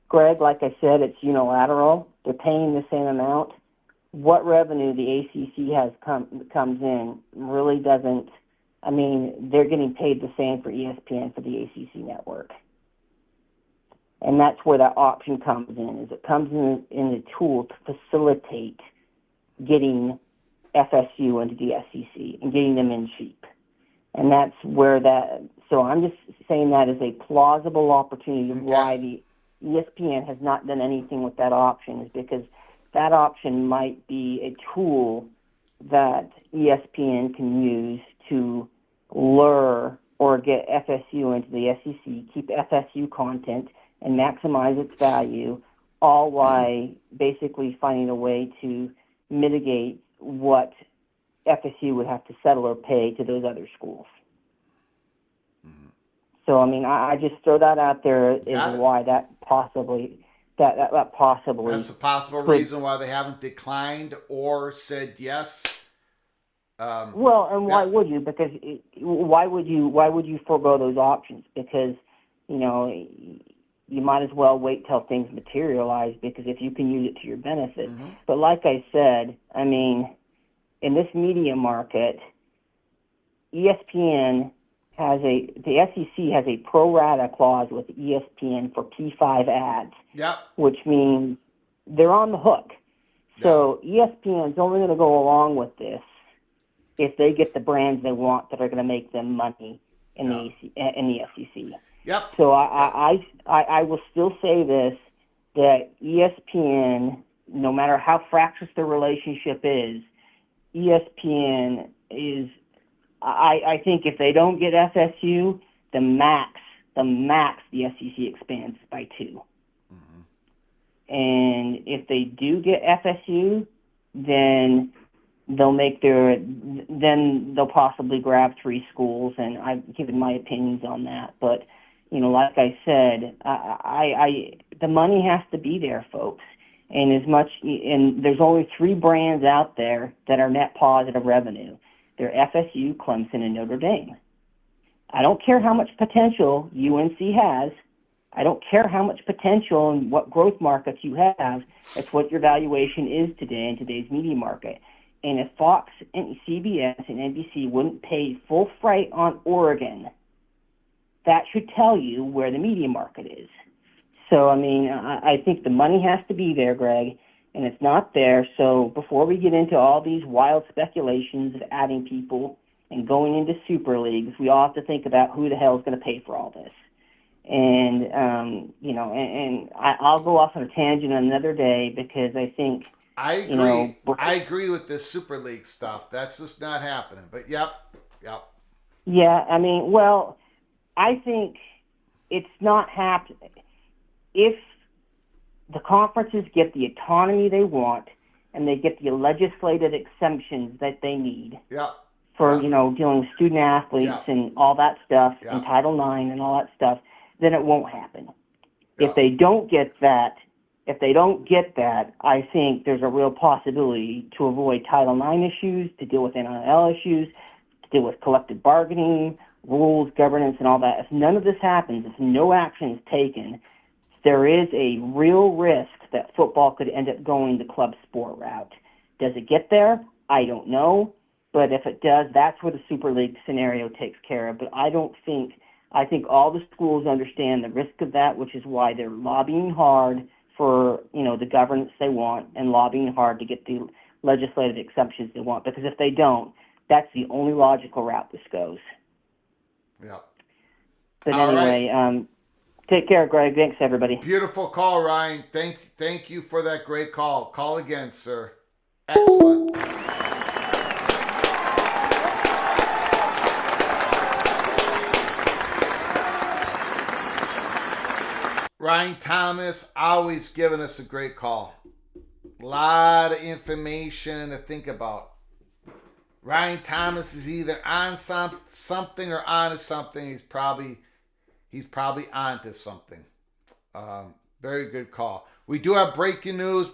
Greg, like I said, it's unilateral. They're paying the same amount. What revenue the ACC has comes in really doesn't. I mean, they're getting paid the same for ESPN for the ACC network, and that's where that option comes in. Is it comes in the tool to facilitate getting FSU into the SEC and getting them in cheap. And that's where so I'm just saying that is a plausible opportunity. Okay. Why the ESPN has not done anything with that option is because that option might be a tool that ESPN can use to lure or get FSU into the SEC, keep FSU content, and maximize its value, all while basically finding a way to mitigate what FSU would have to settle or pay to those other schools. Mm-hmm. So, I mean, I just throw that out there as why that possibly. That's a possible reason why they haven't declined or said yes. Why would you? Because why would you forego those options? Because you might as well wait till things materialize. Because if you can use it to your benefit, mm-hmm. But like I said, I mean, in this media market, ESPN the SEC has a pro rata clause with ESPN for P5 ads. Yep. Which means they're on the hook. So ESPN's only going to go along with this if they get the brands they want that are going to make them money in the SEC. Yep. So I will still say this, that ESPN, no matter how fractious the relationship is, ESPN is, I think if they don't get FSU, the max the SEC expands by 2. Mm-hmm. And if they do get FSU, then they'll possibly grab 3 schools, and I've given my opinions on that. But like I said, the money has to be there, folks. And there's only 3 brands out there that are net positive revenue. They're FSU, Clemson, and Notre Dame. I don't care how much potential UNC has. I don't care how much potential and what growth markets you have. It's what your valuation is today in today's media market. And if Fox and CBS and NBC wouldn't pay full freight on Oregon, that should tell you where the media market is. So, I mean, I think the money has to be there, Greg, and it's not there. So before we get into all these wild speculations of adding people and going into super leagues, we all have to think about who the hell is going to pay for all this. And, I'll go off on a tangent another day because I think I You know, agree. I agree with this Super League stuff. That's just not happening. But yep. yeah, I mean, well, I think it's not happening. If the conferences get the autonomy they want and they get the legislative exemptions that they need Yep. for, Yep. you know, dealing with student athletes Yeah. and all that stuff, Yeah. and Title IX and all that stuff, then it won't happen. Yeah. If they don't get that, I think there's a real possibility to avoid Title IX issues, to deal with NIL issues, to deal with collective bargaining, rules, governance, and all that. If none of this happens, if no action is taken, there is a real risk that football could end up going the club sport route. Does it get there? I don't know. But if it does, that's where the Super League scenario takes care of. But I think all the schools understand the risk of that, which is why they're lobbying hard for, you know, the governance they want and lobbying hard to get the legislative exceptions they want. Because if they don't, that's the only logical route this goes. Yeah. But All anyway, take care, Greg. Thanks, everybody. Beautiful call, Ryan. Thank you for that great call. Call again, sir. Excellent. Ryan Thomas, always giving us a great call. A lot of information to think about. Ryan Thomas is either on something or onto something. He's probably onto something. Very good call. We do have breaking news.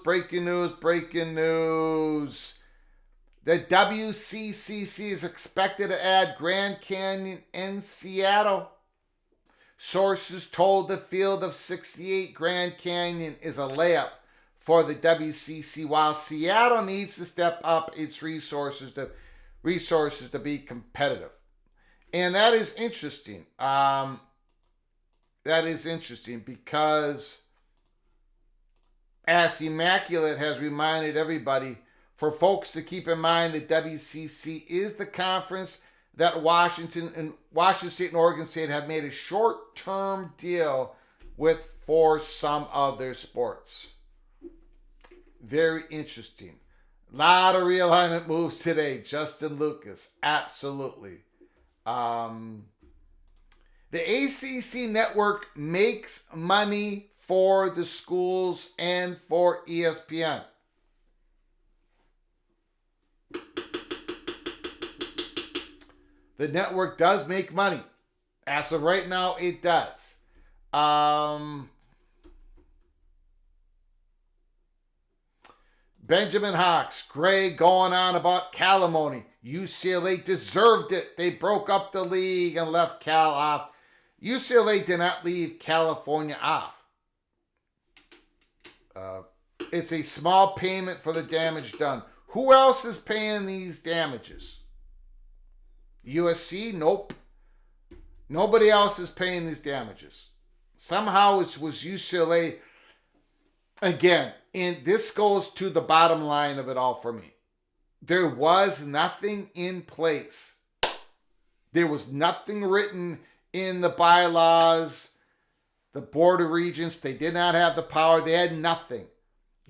The WCCC is expected to add Grand Canyon in Seattle. Sources told the Field of 68 Grand Canyon is a layup for the WCC, while Seattle needs to step up its resources to be competitive. And that is interesting. Because as Immaculate has reminded everybody, for folks to keep in mind that WCC is the conference that Washington State and Oregon State have made a short-term deal with for some of their sports. Very interesting. A lot of realignment moves today. Justin Lucas, absolutely. The ACC network makes money for the schools and for ESPN. The network does make money. As of right now, it does. Benjamin Hawks, Gray going on about Calimony. UCLA deserved it. They broke up the league and left Cal off. UCLA did not leave California off. It's a small payment for the damage done. Who else is paying these damages? USC? Nope. Nobody else is paying these damages. Somehow it was UCLA. Again, and this goes to the bottom line of it all for me. There was nothing in place. There was nothing written in the bylaws. The Board of Regents, they did not have the power. They had nothing.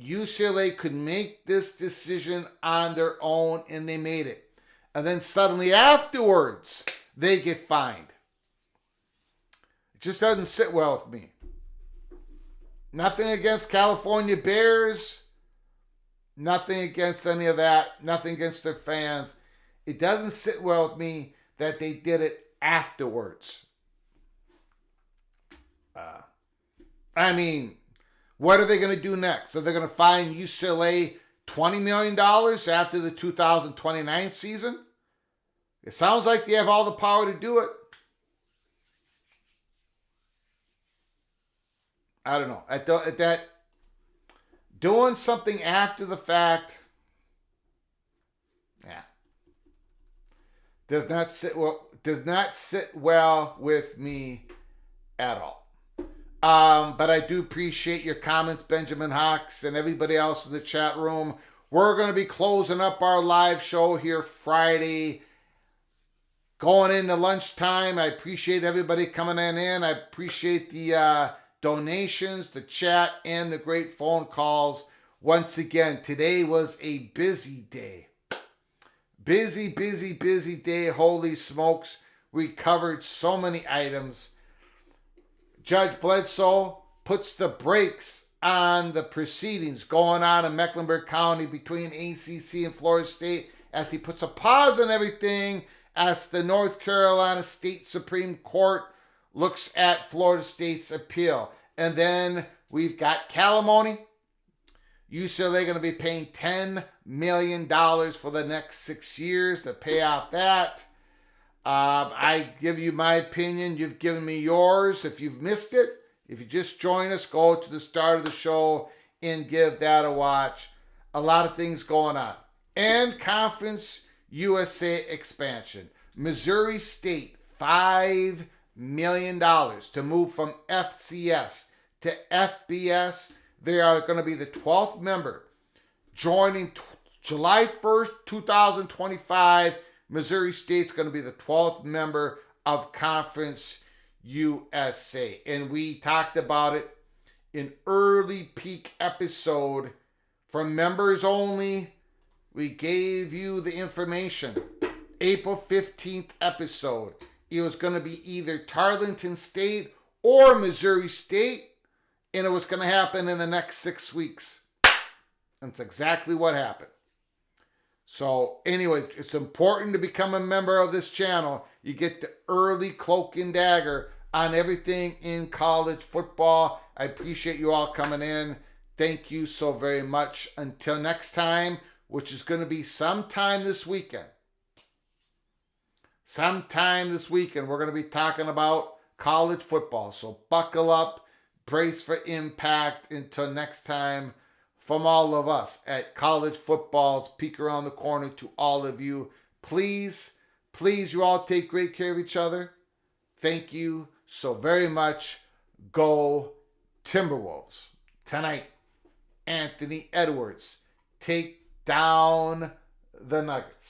UCLA could make this decision on their own, and they made it. And then suddenly afterwards, they get fined. It just doesn't sit well with me. Nothing against California Bears. Nothing against any of that. Nothing against their fans. It doesn't sit well with me that they did it afterwards. What are they going to do next? Are they going to fine UCLA $20 million after the 2029 season? It sounds like they have all the power to do it. I don't know. At that, doing something after the fact, does not sit well with me at all. But I do appreciate your comments, Benjamin Hawks, and everybody else in the chat room. We're going to be closing up our live show here Friday, going into lunchtime. I appreciate everybody coming in. I appreciate the donations, the chat, and the great phone calls. Once again, today was a busy day. Busy day. Holy smokes. We covered so many items. Judge Bledsoe puts the brakes on the proceedings going on in Mecklenburg County between ACC and Florida State as he puts a pause on everything as the North Carolina State Supreme Court looks at Florida State's appeal. And then we've got Calimony. UCLA going to be paying $10 million for the next 6 years to pay off that. I give you my opinion. You've given me yours. If you've missed it, if you just join us, go to the start of the show and give that a watch. A lot of things going on. And Conference USA expansion. Missouri State, $5 million to move from FCS to FBS. They are going to be the 12th member. Joining July 1st, 2025, Missouri State's going to be the 12th member of Conference USA. And we talked about it in early peak episode for members only. We gave you the information. April 15th episode. It was going to be either Tarleton State or Missouri State. And it was going to happen in the next 6 weeks. That's exactly what happened. So anyway, it's important to become a member of this channel. You get the early cloak and dagger on everything in college football. I appreciate you all coming in. Thank you so very much. Until next time, which is going to be sometime this weekend. Sometime this weekend, we're going to be talking about college football. So buckle up, brace for impact. Until next time, from all of us at College Football's Peek Around the Corner to all of you, please, you all take great care of each other. Thank you so very much. Go Timberwolves. Tonight, Anthony Edwards take down the Nuggets.